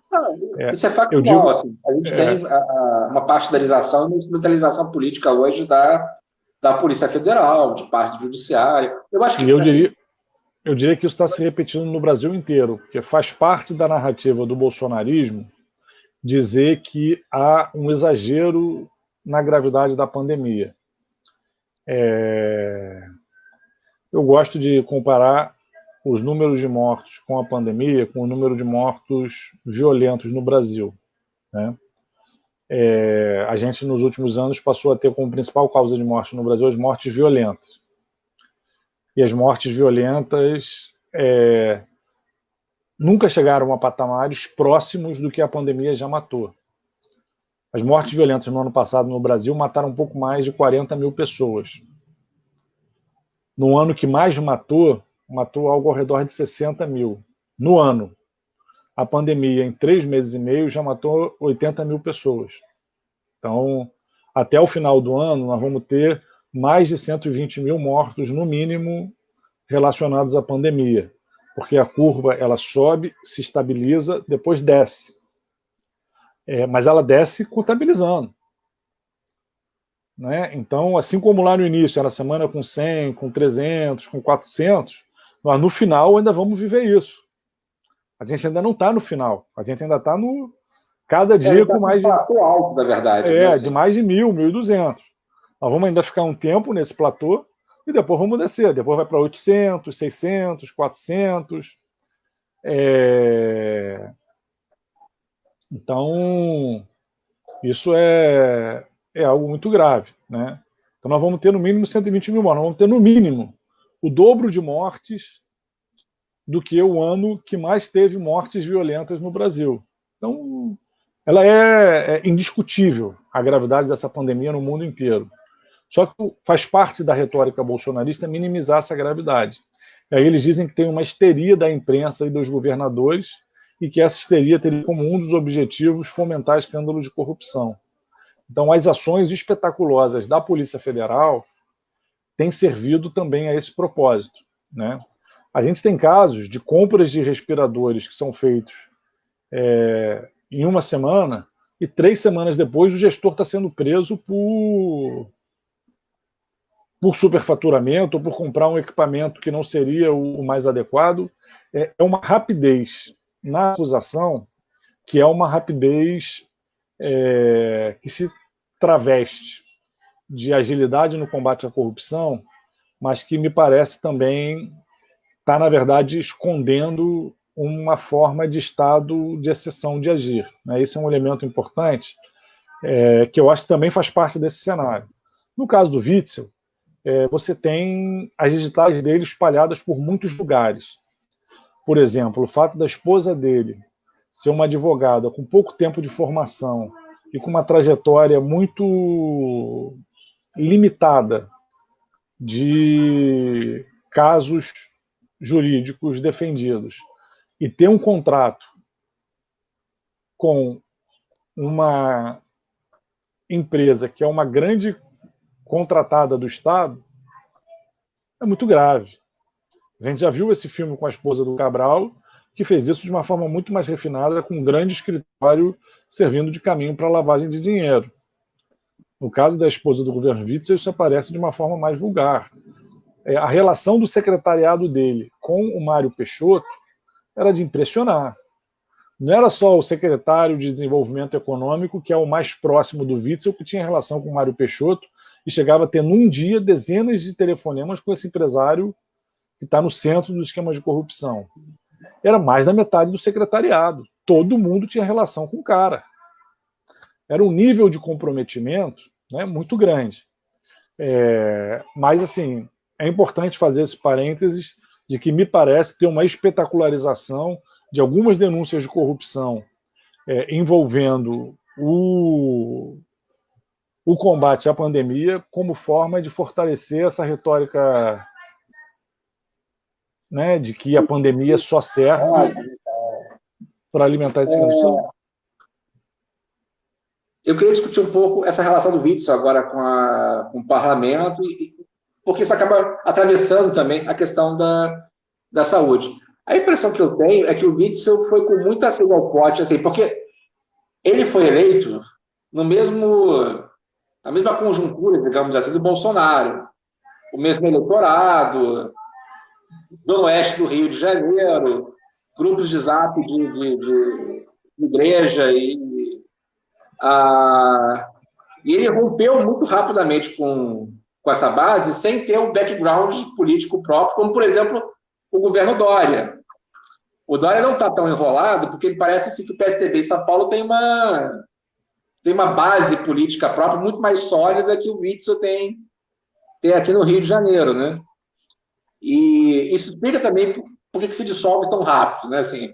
Isso é factual. Assim. A gente tem uma partidarização e uma instrumentalização política hoje da Polícia Federal, de parte do Judiciário. Eu acho que eu diria que isso está se repetindo no Brasil inteiro, porque faz parte da narrativa do bolsonarismo dizer que há um exagero na gravidade da pandemia. Eu gosto de comparar os números de mortos com a pandemia com o número de mortos violentos no Brasil, né? A gente, nos últimos anos, passou a ter como principal causa de morte no Brasil as mortes violentas. E as mortes violentas nunca chegaram a patamares próximos do que a pandemia já matou. As mortes violentas no ano passado no Brasil mataram um pouco mais de 40 mil pessoas. No ano que mais matou algo ao redor de 60 mil. No ano. A pandemia, em 3 meses e meio, já matou 80 mil pessoas. Então, até o final do ano, nós vamos ter mais de 120 mil mortos, no mínimo, relacionados à pandemia. Porque a curva ela sobe, se estabiliza, depois desce. Mas ela desce contabilizando. Né? Então, assim como lá no início, era semana com 100, com 300, com 400, nós no final ainda vamos viver isso. A gente ainda não está no final, a gente ainda está no... Cada dia com mais de... alto, na verdade. De mais de 1.000, 1.200. Nós vamos ainda ficar um tempo nesse platô e depois vamos descer. Depois vai para 800, 600, 400. Então, isso é algo muito grave, né? Então nós vamos ter no mínimo 120 mil mortes, nós vamos ter no mínimo o dobro de mortes do que o ano que mais teve mortes violentas no Brasil. Então, ela é indiscutível, a gravidade dessa pandemia no mundo inteiro. Só que faz parte da retórica bolsonarista minimizar essa gravidade. E aí eles dizem que tem uma histeria da imprensa e dos governadores e que essa histeria teria como um dos objetivos fomentar escândalos de corrupção. Então, as ações espetaculosas da Polícia Federal têm servido também a esse propósito, né? A gente tem casos de compras de respiradores que são feitos em uma semana e 3 semanas depois o gestor está sendo preso por superfaturamento ou por comprar um equipamento que não seria o mais adequado. É uma rapidez na acusação que é uma rapidez que se traveste de agilidade no combate à corrupção, mas que me parece também está, na verdade, escondendo uma forma de estado de exceção de agir. Né? Esse é um elemento importante que eu acho que também faz parte desse cenário. No caso do Witzel, você tem as digitais dele espalhadas por muitos lugares. Por exemplo, o fato da esposa dele ser uma advogada com pouco tempo de formação e com uma trajetória muito limitada de casos jurídicos defendidos e ter um contrato com uma empresa que é uma grande contratada do Estado é muito grave. A gente já viu esse filme com a esposa do Cabral, que fez isso de uma forma muito mais refinada, com um grande escritório servindo de caminho para a lavagem de dinheiro. No caso da esposa do governo Witzel, isso aparece de uma forma mais vulgar. A relação do secretariado dele com o Mário Peixoto era de impressionar. Não era só o secretário de Desenvolvimento Econômico, que é o mais próximo do Witzel, que tinha relação com o Mário Peixoto e chegava a ter, num dia, dezenas de telefonemas com esse empresário que está no centro dos esquemas de corrupção. Era mais da metade do secretariado. todo mundo tinha relação com o cara. Era um nível de comprometimento, né, muito grande. Mas, assim, é importante fazer esse parênteses de que me parece ter uma espetacularização de algumas denúncias de corrupção envolvendo o combate à pandemia como forma de fortalecer essa retórica, né, de que a pandemia só serve para alimentar esse canto. Eu queria discutir um pouco essa relação do Witzel agora com o parlamento, porque isso acaba atravessando também a questão da saúde. A impressão que eu tenho é que o Witzel foi com muita sede ao pote, assim, porque ele foi eleito na mesma conjuntura, digamos assim, do Bolsonaro. O mesmo eleitorado, Zona Oeste do Rio de Janeiro, grupos de zap de igreja e ele rompeu muito rapidamente com essa base sem ter um background político próprio, como, por exemplo, o governo Dória. O Dória não está tão enrolado porque ele parece assim, que o PSDB em São Paulo tem uma base política própria muito mais sólida que o Witzel tem aqui no Rio de Janeiro, né? E isso explica também por que se dissolve tão rápido, né? Assim,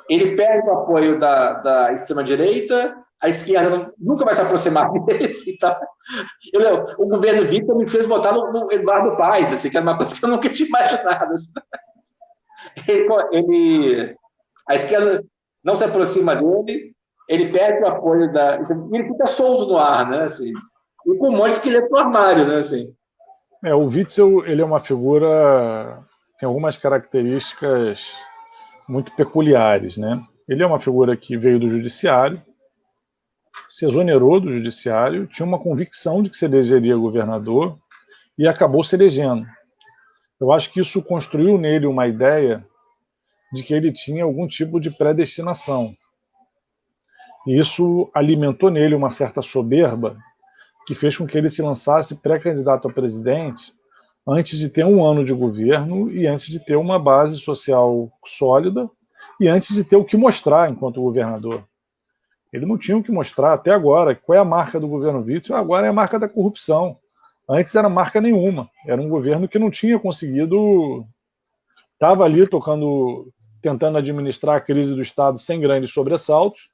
ele perde o apoio da extrema-direita, a esquerda nunca vai se aproximar deles e tal. O governo Witzel me fez votar no Eduardo Paes, assim, que era uma coisa que eu nunca tinha imaginado. Assim. A esquerda não se aproxima dele, ele perde o apoio ele fica solto no ar, né? Assim, e com um monte de esqueleto no armário, né? Assim. O Witzel, ele é uma figura, tem algumas características muito peculiares, né? Ele é uma figura que veio do judiciário, se exonerou do judiciário, tinha uma convicção de que se elegeria governador e acabou se elegendo. Eu acho que isso construiu nele uma ideia de que ele tinha algum tipo de predestinação. E isso alimentou nele uma certa soberba que fez com que ele se lançasse pré-candidato a presidente antes de ter um ano de governo e antes de ter uma base social sólida e antes de ter o que mostrar enquanto governador. Ele não tinha o que mostrar até agora. Qual é a marca do governo Witzel? Agora é a marca da corrupção. Antes era marca nenhuma. Era um governo que não tinha conseguido... Estava ali tentando administrar a crise do Estado sem grandes sobressaltos,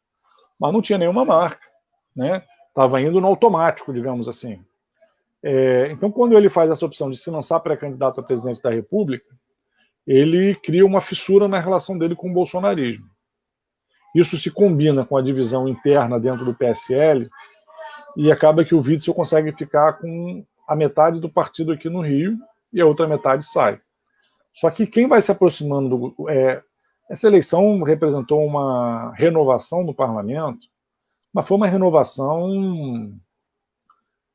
mas não tinha nenhuma marca, né? Estava indo no automático, digamos assim. Então, quando ele faz essa opção de se lançar pré-candidato a presidente da República, ele cria uma fissura na relação dele com o bolsonarismo. Isso se combina com a divisão interna dentro do PSL e acaba que o Witzel consegue ficar com a metade do partido aqui no Rio e a outra metade sai. Só que quem vai se aproximando essa eleição representou uma renovação no parlamento, mas foi uma renovação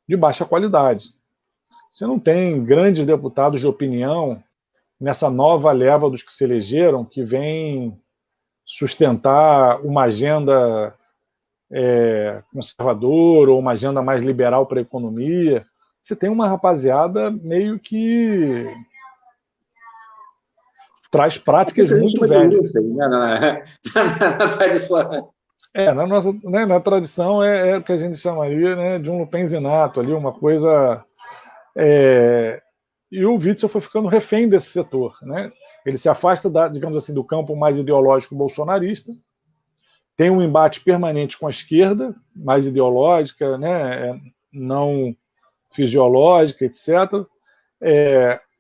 de baixa qualidade. Você não tem grandes deputados de opinião nessa nova leva dos que se elegeram, que vem sustentar uma agenda conservadora ou uma agenda mais liberal para a economia. Você tem uma rapaziada meio que traz práticas muito velhas. Na tradição. Na tradição é o que a gente chamaria, né, de um lupenzinato ali, uma coisa... E o Witzel foi ficando refém desse setor, né? Ele se afasta, digamos assim, do campo mais ideológico bolsonarista, tem um embate permanente com a esquerda, mais ideológica, né, não fisiológica, etc.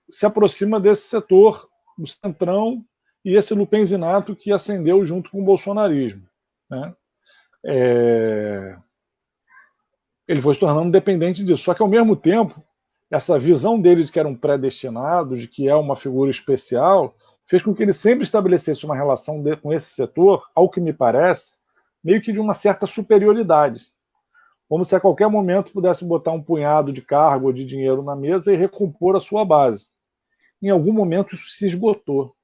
Se aproxima desse setor do centrão e esse lupenzinato que ascendeu junto com o bolsonarismo, né? Ele foi se tornando dependente disso. Só que, ao mesmo tempo, essa visão dele de que era um predestinado, de que é uma figura especial, fez com que ele sempre estabelecesse uma relação com esse setor, ao que me parece, meio que de uma certa superioridade. Como se a qualquer momento pudesse botar um punhado de cargo ou de dinheiro na mesa e recompor a sua base. Em algum momento isso se esgotou.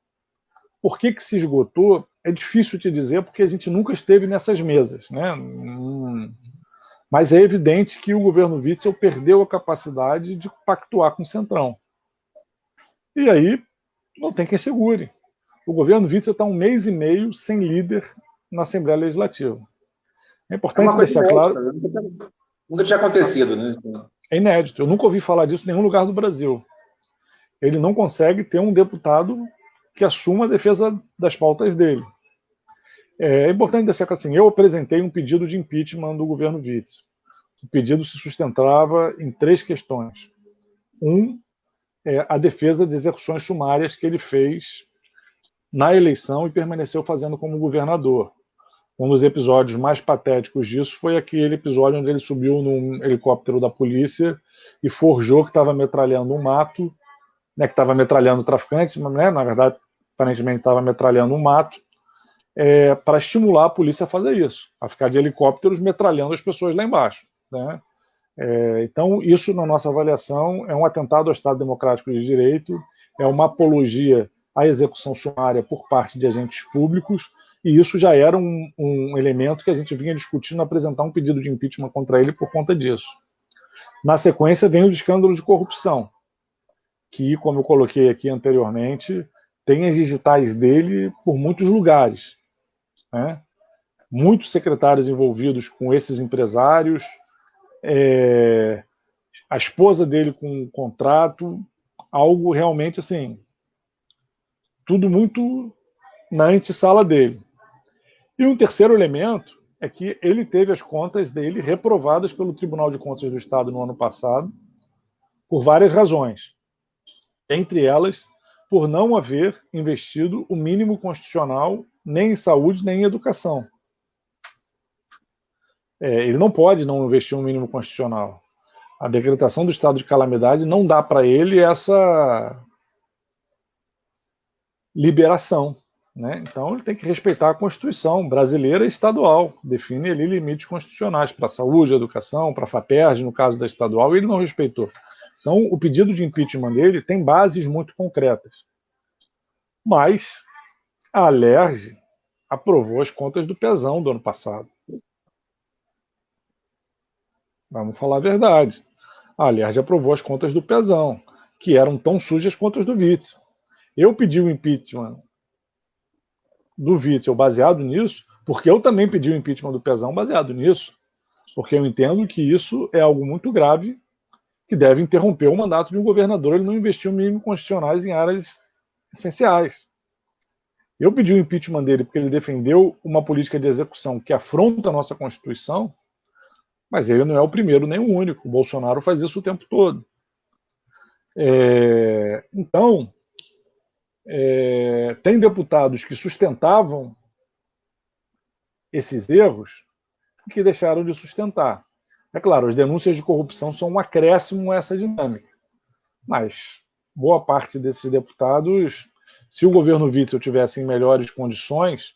Por que se esgotou? É difícil te dizer, porque a gente nunca esteve nessas mesas, né? Mas é evidente que o governo Witzel perdeu a capacidade de pactuar com o Centrão. E aí não tem quem segure. o governo Witzel está 1 mês e meio sem líder na Assembleia Legislativa. É importante deixar claro... Nunca tinha acontecido, né? É inédito. Eu nunca ouvi falar disso em nenhum lugar do Brasil. Ele não consegue ter um deputado que assuma a defesa das pautas dele. É importante deixar que assim, eu apresentei um pedido de impeachment do governo Witzel. O pedido se sustentava em 3 questões. A defesa de execuções sumárias que ele fez na eleição e permaneceu fazendo como governador. Um dos episódios mais patéticos disso foi aquele episódio onde ele subiu num helicóptero da polícia e forjou que estava metralhando um mato, né, que estava metralhando traficantes, mas, né, na verdade, aparentemente estava metralhando um mato, para estimular a polícia a fazer isso, a ficar de helicópteros metralhando as pessoas lá embaixo, né? Então, isso, na nossa avaliação, é um atentado ao Estado Democrático de Direito, é uma apologia à execução sumária por parte de agentes públicos, e isso já era um elemento que a gente vinha discutindo, apresentar um pedido de impeachment contra ele por conta disso. Na sequência, vem o escândalo de corrupção, que, como eu coloquei aqui anteriormente, tem as digitais dele por muitos lugares, né? Muitos secretários envolvidos com esses empresários, a esposa dele com um contrato, algo realmente assim, tudo muito na antessala dele. E um terceiro elemento é que ele teve as contas dele reprovadas pelo Tribunal de Contas do Estado no ano passado, por várias razões. Entre elas, por não haver investido o mínimo constitucional nem em saúde nem em educação. Ele não pode não investir um mínimo constitucional. A decretação do estado de calamidade não dá para ele essa liberação, né? Então ele tem que respeitar a Constituição brasileira e estadual, define ali limites constitucionais para a saúde, a educação, para a FAPERJ, no caso da estadual, e ele não respeitou. Então o pedido de impeachment dele tem bases muito concretas. Mas a Alerj aprovou as contas do Pezão do ano passado. Vamos falar a verdade. A Alerj aprovou as contas do Pezão, que eram tão sujas quanto as do Witzel. Eu pedi o impeachment do Witzel baseado nisso, porque eu também pedi o impeachment do Pezão baseado nisso, porque eu entendo que isso é algo muito grave que deve interromper o mandato de um governador. Ele não investiu mínimos constitucionais em áreas essenciais. Eu pedi o impeachment dele porque ele defendeu uma política de execução que afronta a nossa Constituição, mas ele não é o primeiro nem o único. O Bolsonaro faz isso o tempo todo. Então, tem deputados que sustentavam esses erros e que deixaram de sustentar. É claro, as denúncias de corrupção são um acréscimo a essa dinâmica. Mas boa parte desses deputados, se o governo Witzel tivesse em melhores condições,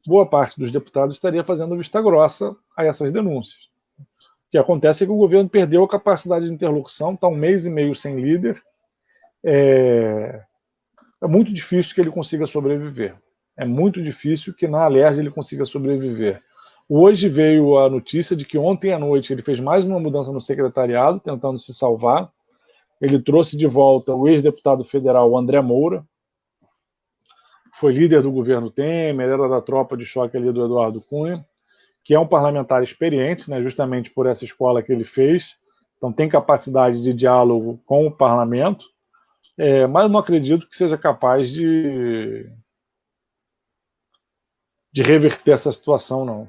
boa parte dos deputados estaria fazendo vista grossa a essas denúncias. O que acontece é que o governo perdeu a capacidade de interlocução, está 1 mês e meio sem líder. É muito difícil que ele consiga sobreviver. É muito difícil que na Alerj ele consiga sobreviver. Hoje veio a notícia de que ontem à noite ele fez mais uma mudança no secretariado, tentando se salvar. Ele trouxe de volta o ex-deputado federal André Moura, foi líder do governo Temer, era da tropa de choque ali do Eduardo Cunha, que é um parlamentar experiente, né, justamente por essa escola que ele fez, então tem capacidade de diálogo com o parlamento, mas não acredito que seja capaz de reverter essa situação, não.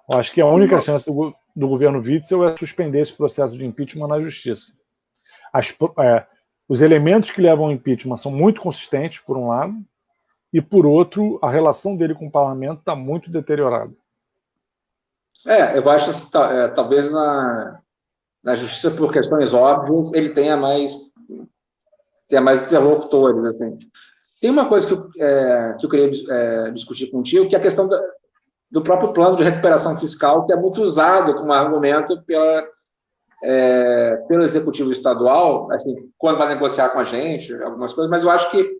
Eu acho que a única chance do governo Witzel é suspender esse processo de impeachment na justiça. Os elementos que levam ao impeachment são muito consistentes, por um lado, e, por outro, a relação dele com o parlamento está muito deteriorada. Eu acho que talvez na justiça, por questões óbvias, ele tenha mais interlocutores. Assim. Tem uma coisa que eu queria discutir contigo, que é a questão do próprio plano de recuperação fiscal, que é muito usado como argumento pelo executivo estadual, assim, quando vai negociar com a gente, algumas coisas, mas eu acho que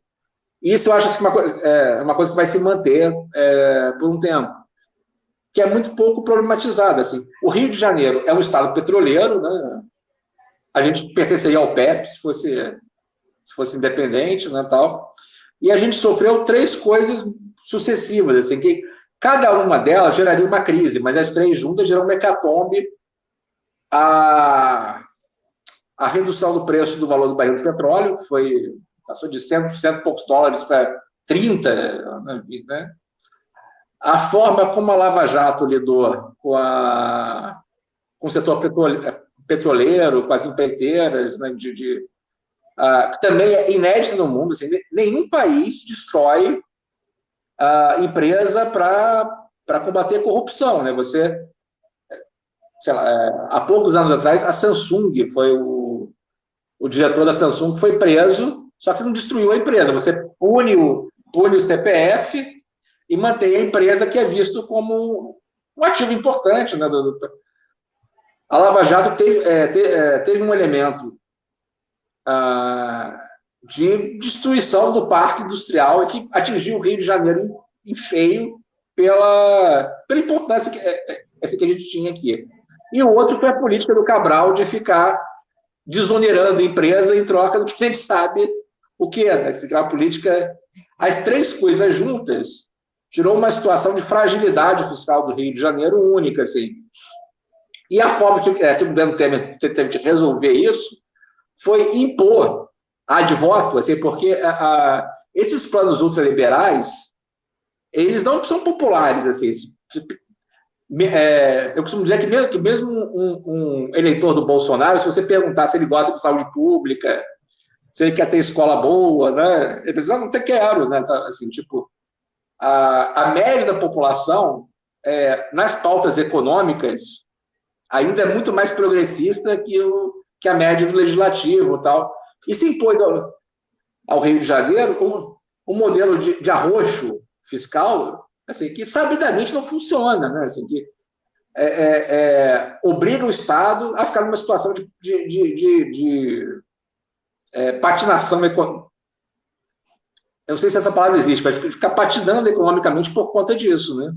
isso é uma coisa que vai se manter por um tempo, que é muito pouco problematizada. Assim. O Rio de Janeiro é um estado petroleiro, né? A gente pertenceria ao PEP se fosse independente, né, tal. e a gente sofreu 3 coisas sucessivas, assim, que cada uma delas geraria uma crise, mas as 3 juntas geram uma hecatombe. A redução do preço do valor do barril de petróleo passou de 100 e poucos dólares para 30, né? A forma como a Lava Jato lidou com o setor petroleiro, com as empreiteiras, né, que também é inédito no mundo. Assim, nenhum país destrói a empresa para combater a corrupção. Né? Sei lá, há poucos anos atrás, a Samsung o diretor da Samsung foi preso, só que você não destruiu a empresa, você pune o CPF e mantém a empresa, que é visto como um ativo importante. Né? A Lava Jato teve um elemento de destruição do parque industrial que atingiu o Rio de Janeiro em cheio pela importância que a gente tinha aqui. E o outro foi a política do Cabral de ficar desonerando a empresa em troca do que a gente sabe o que é. Né? A política, as 3 coisas juntas, gerou uma situação de fragilidade fiscal do Rio de Janeiro única. Assim. E a forma que o governo Temer teve de resolver isso foi impor ad voto, assim, porque esses planos ultraliberais, eles não são populares. Assim. Eu costumo dizer que mesmo um eleitor do Bolsonaro, se você perguntar se ele gosta de saúde pública, se ele quer ter escola boa, né? Ele diz, não quero, né? Assim, tipo, a média da população, nas pautas econômicas, ainda é muito mais progressista que a média do legislativo e tal. E se impõe ao Rio de Janeiro um modelo de arroxo fiscal, assim, que sabidamente não funciona, né? Assim, que obriga o Estado a ficar numa situação de patinação econômica. Eu não sei se essa palavra existe, mas ficar patinando economicamente por conta disso, né?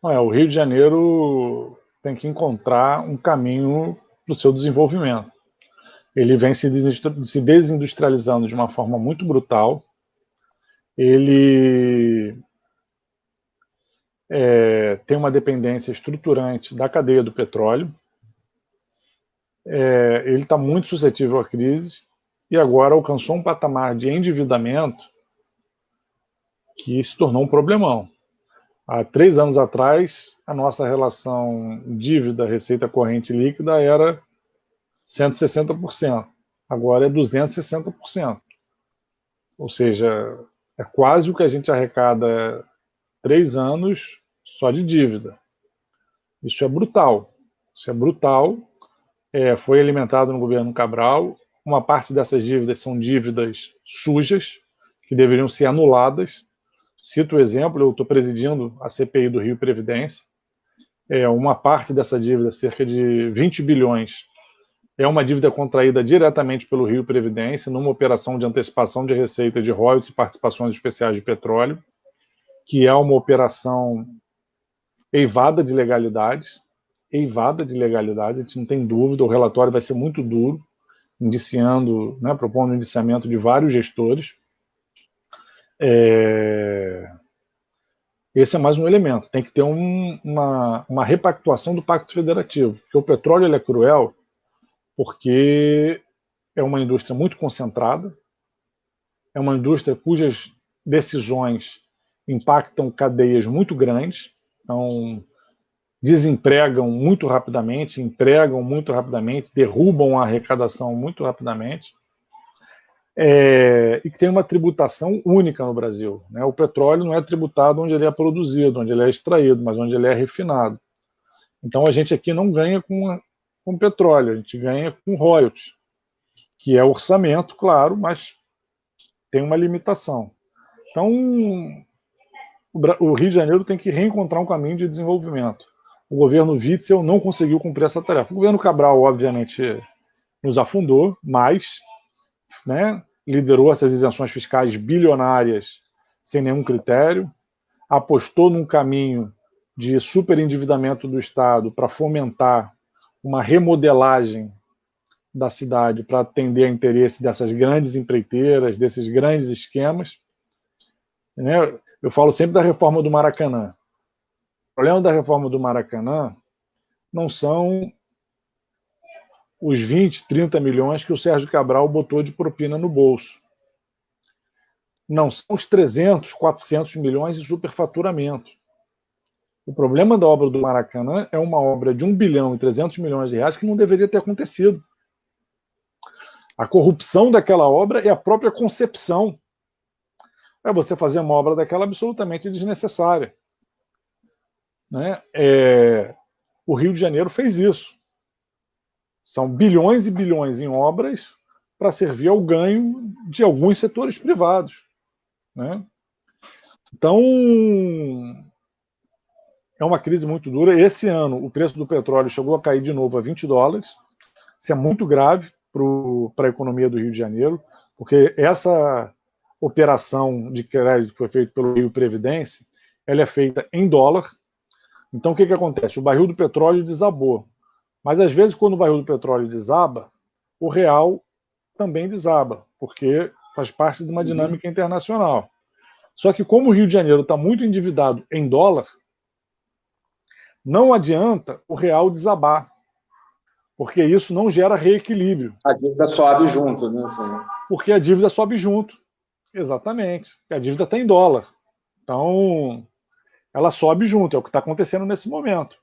O Rio de Janeiro tem que encontrar um caminho do seu desenvolvimento. Ele vem se desindustrializando de uma forma muito brutal. Ele tem uma dependência estruturante da cadeia do petróleo. Ele está muito suscetível à crise e agora alcançou um patamar de endividamento que se tornou um problemão. Há 3 anos atrás, a nossa relação dívida, receita corrente líquida era 160%. Agora é 260%. Ou seja, é quase o que a gente arrecada 3 anos só de dívida. Isso é brutal. Isso é brutal. Foi alimentado no governo Cabral. Uma parte dessas dívidas são dívidas sujas, que deveriam ser anuladas. Cito o exemplo, eu estou presidindo a CPI do Rio Previdência. Uma parte dessa dívida, cerca de 20 bilhões, é uma dívida contraída diretamente pelo Rio Previdência, numa operação de antecipação de receita de royalties e participações especiais de petróleo, que é uma operação eivada de legalidades, a gente não tem dúvida, o relatório vai ser muito duro, indiciando, né, propondo o indiciamento de vários gestores. Esse é mais um elemento, tem que ter uma repactuação do Pacto Federativo, porque o petróleo ele é cruel, porque é uma indústria muito concentrada, é uma indústria cujas decisões impactam cadeias muito grandes, então desempregam muito rapidamente, empregam muito rapidamente, derrubam a arrecadação muito rapidamente, e que tem uma tributação única no Brasil. Né? O petróleo não é tributado onde ele é produzido, onde ele é extraído, mas onde ele é refinado. Então a gente aqui não ganha com petróleo, a gente ganha com royalties, que é orçamento, claro, mas tem uma limitação. Então o Rio de Janeiro tem que reencontrar um caminho de desenvolvimento. O governo Witzel não conseguiu cumprir essa tarefa. O governo Cabral, obviamente, nos afundou, mas, né, liderou essas isenções fiscais bilionárias sem nenhum critério, apostou num caminho de superendividamento do Estado para fomentar uma remodelagem da cidade para atender a interesse dessas grandes empreiteiras, desses grandes esquemas, né? Eu falo sempre da reforma do Maracanã. O problema da reforma do Maracanã não são os 20, 30 milhões que o Sérgio Cabral botou de propina no bolso. Não são os 300, 400 milhões de superfaturamento. O problema da obra do Maracanã é uma obra de 1 bilhão e 300 milhões de reais que não deveria ter acontecido. A corrupção daquela obra é a própria concepção. É você fazer uma obra daquela absolutamente desnecessária. Né? O Rio de Janeiro fez isso. São bilhões e bilhões em obras para servir ao ganho de alguns setores privados. Né? Então, é uma crise muito dura. Esse ano, o preço do petróleo chegou a cair de novo a $20. Isso é muito grave para a economia do Rio de Janeiro, porque essa operação de crédito que foi feita pelo Rio Previdência, ela é feita em dólar. Então, o que acontece? O barril do petróleo desabou. Mas, às vezes, quando o barril do petróleo desaba, o real também desaba, porque faz parte de uma dinâmica internacional. Só que, como o Rio de Janeiro está muito endividado em dólar, não adianta o real desabar, porque isso não gera reequilíbrio. A dívida sobe junto, né? Assim. Porque a dívida sobe junto. Exatamente. A dívida está em dólar. Então, ela sobe junto. É o que está acontecendo nesse momento.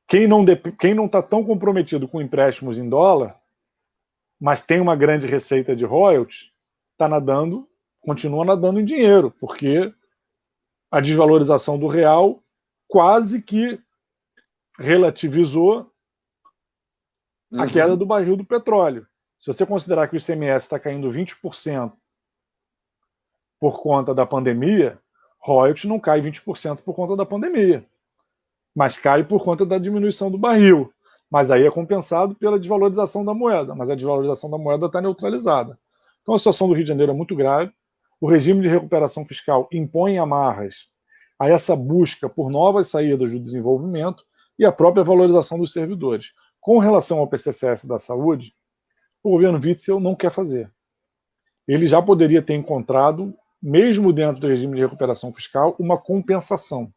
Quem não está tão comprometido com empréstimos em dólar, mas tem uma grande receita de royalties, continua nadando em dinheiro, porque a desvalorização do real quase que relativizou a queda do barril do petróleo. Se você considerar que o ICMS está caindo 20% por conta da pandemia, royalties não cai 20% por conta da pandemia, mas cai por conta da diminuição do barril. Mas aí é compensado pela desvalorização da moeda, mas a desvalorização da moeda está neutralizada. Então a situação do Rio de Janeiro é muito grave. O regime de recuperação fiscal impõe amarras a essa busca por novas saídas do desenvolvimento e a própria valorização dos servidores. Com relação ao PCCS da saúde, o governo Witzel não quer fazer. Ele já poderia ter encontrado, mesmo dentro do regime de recuperação fiscal, uma compensação.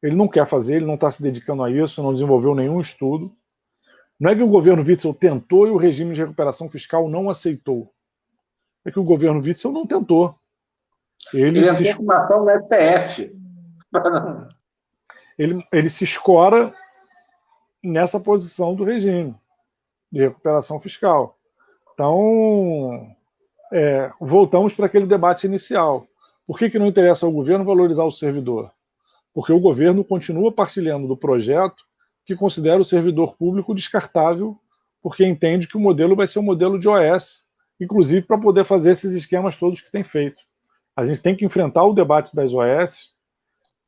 Ele não quer fazer, ele não está se dedicando a isso, não desenvolveu nenhum estudo. Não é que o governo Witzel tentou e o regime de recuperação fiscal não aceitou. É que o governo Witzel não tentou. Ele entrou com ação no STF. Ele se escora nessa posição do regime de recuperação fiscal. Então, voltamos para aquele debate inicial. Por que não interessa ao governo valorizar o servidor? Porque o governo continua partilhando do projeto que considera o servidor público descartável, porque entende que o modelo vai ser um modelo de OS, inclusive para poder fazer esses esquemas todos que tem feito. A gente tem que enfrentar o debate das OS,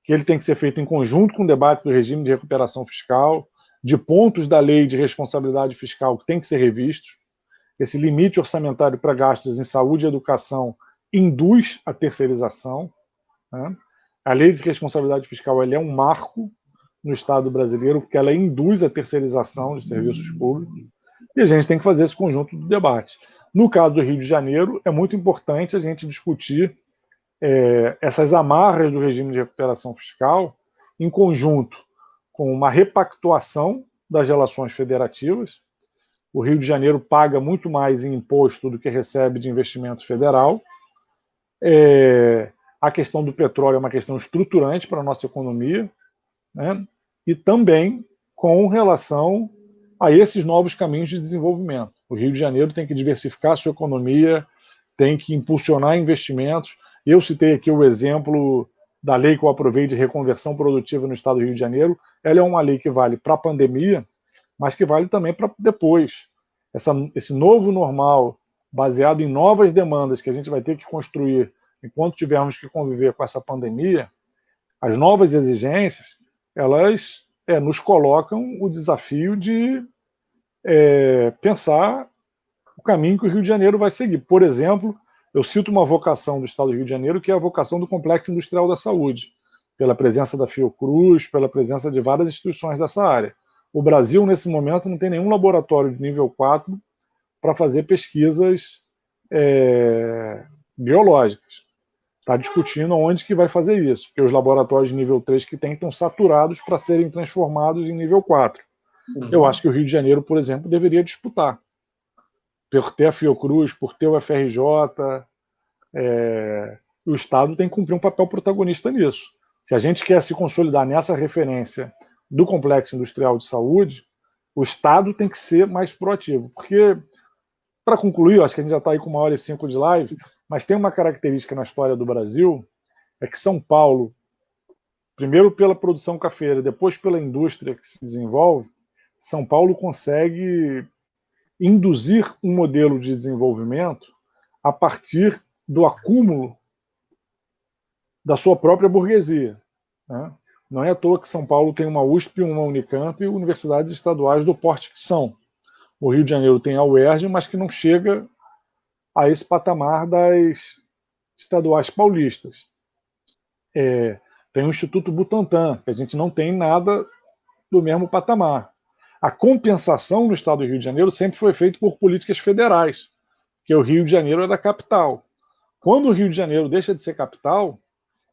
que ele tem que ser feito em conjunto com o debate do regime de recuperação fiscal, de pontos da lei de responsabilidade fiscal que tem que ser revistos. Esse limite orçamentário para gastos em saúde e educação induz a terceirização. Né? A lei de responsabilidade fiscal ela é um marco no Estado brasileiro, porque ela induz a terceirização de serviços públicos, e a gente tem que fazer esse conjunto de debate. No caso do Rio de Janeiro, é muito importante a gente discutir essas amarras do regime de recuperação fiscal em conjunto com uma repactuação das relações federativas. O Rio de Janeiro paga muito mais em imposto do que recebe de investimento federal. A questão do petróleo é uma questão estruturante para a nossa economia, né? E também com relação a esses novos caminhos de desenvolvimento. O Rio de Janeiro tem que diversificar a sua economia, tem que impulsionar investimentos. Eu citei aqui o exemplo da lei que eu aprovei de reconversão produtiva no estado do Rio de Janeiro. Ela é uma lei que vale para a pandemia, mas que vale também para depois. Esse novo normal, baseado em novas demandas que a gente vai ter que construir enquanto tivermos que conviver com essa pandemia, as novas exigências, elas nos colocam o desafio de pensar o caminho que o Rio de Janeiro vai seguir. Por exemplo, eu cito uma vocação do Estado do Rio de Janeiro, que é a vocação do Complexo Industrial da Saúde, pela presença da Fiocruz, pela presença de várias instituições dessa área. O Brasil, nesse momento, não tem nenhum laboratório de nível 4 para fazer pesquisas biológicas. Está discutindo onde que vai fazer isso, porque os laboratórios de nível 3 que tem estão saturados para serem transformados em nível 4. Eu acho que o Rio de Janeiro, por exemplo, deveria disputar. Por ter a Fiocruz, por ter o FRJ, o Estado tem que cumprir um papel protagonista nisso. Se a gente quer se consolidar nessa referência do complexo industrial de saúde, o Estado tem que ser mais proativo. Porque, para concluir, acho que a gente já está aí com 1h05 de live, mas tem uma característica na história do Brasil, é que São Paulo, primeiro pela produção cafeira, depois pela indústria que se desenvolve, São Paulo consegue induzir um modelo de desenvolvimento a partir do acúmulo da sua própria burguesia. Né? Não é à toa que São Paulo tem uma USP, uma Unicamp e universidades estaduais do porte que são. O Rio de Janeiro tem a UERJ, mas que não chega a esse patamar das estaduais paulistas. Tem o Instituto Butantan, que a gente não tem nada do mesmo patamar. A compensação no estado do Rio de Janeiro sempre foi feita por políticas federais, porque o Rio de Janeiro é da capital. Quando o Rio de Janeiro deixa de ser capital,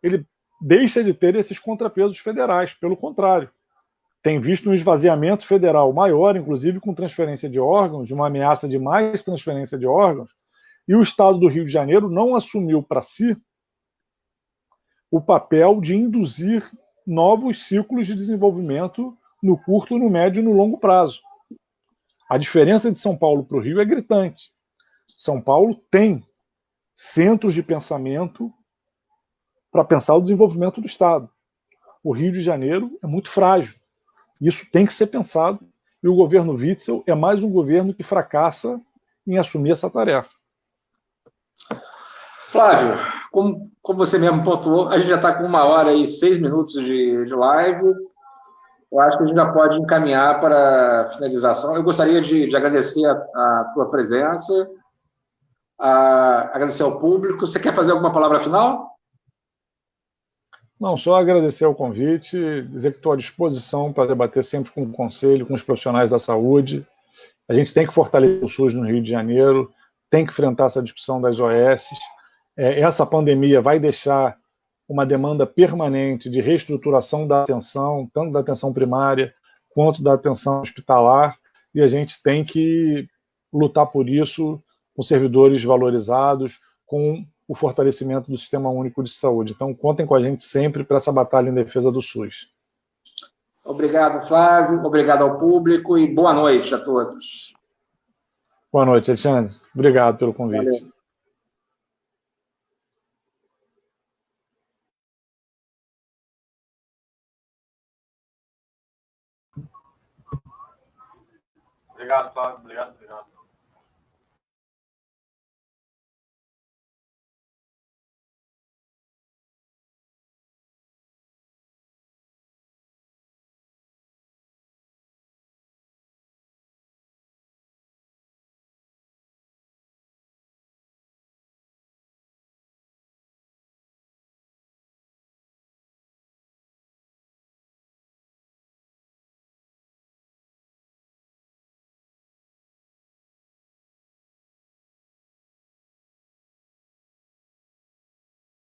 ele deixa de ter esses contrapesos federais. Pelo contrário, tem visto um esvaziamento federal maior, inclusive com transferência de órgãos, de uma ameaça de mais transferência de órgãos, e o estado do Rio de Janeiro não assumiu para si o papel de induzir novos ciclos de desenvolvimento no curto, no médio e no longo prazo. A diferença de São Paulo para o Rio é gritante. São Paulo tem centros de pensamento para pensar o desenvolvimento do Estado. O Rio de Janeiro é muito frágil. Isso tem que ser pensado, e o governo Witzel é mais um governo que fracassa em assumir essa tarefa. Flávio, como você mesmo pontuou, a gente já está com 1h06 de live. Eu acho que a gente já pode encaminhar para a finalização. Eu gostaria de agradecer a tua presença, agradecer ao público. Você quer fazer alguma palavra final? Não, só agradecer o convite, dizer que estou à disposição para debater sempre com o Conselho, com os profissionais da saúde. A gente tem que fortalecer o SUS no Rio de Janeiro, tem que enfrentar essa discussão das OS. Essa pandemia vai deixar uma demanda permanente de reestruturação da atenção, tanto da atenção primária quanto da atenção hospitalar, e a gente tem que lutar por isso com servidores valorizados, com o fortalecimento do Sistema Único de Saúde. Então, contem com a gente sempre para essa batalha em defesa do SUS. Obrigado, Flávio. Obrigado ao público e boa noite a todos. Boa noite, Alexandre. Obrigado pelo convite. Valeu. Obrigado, Flávio. Obrigado.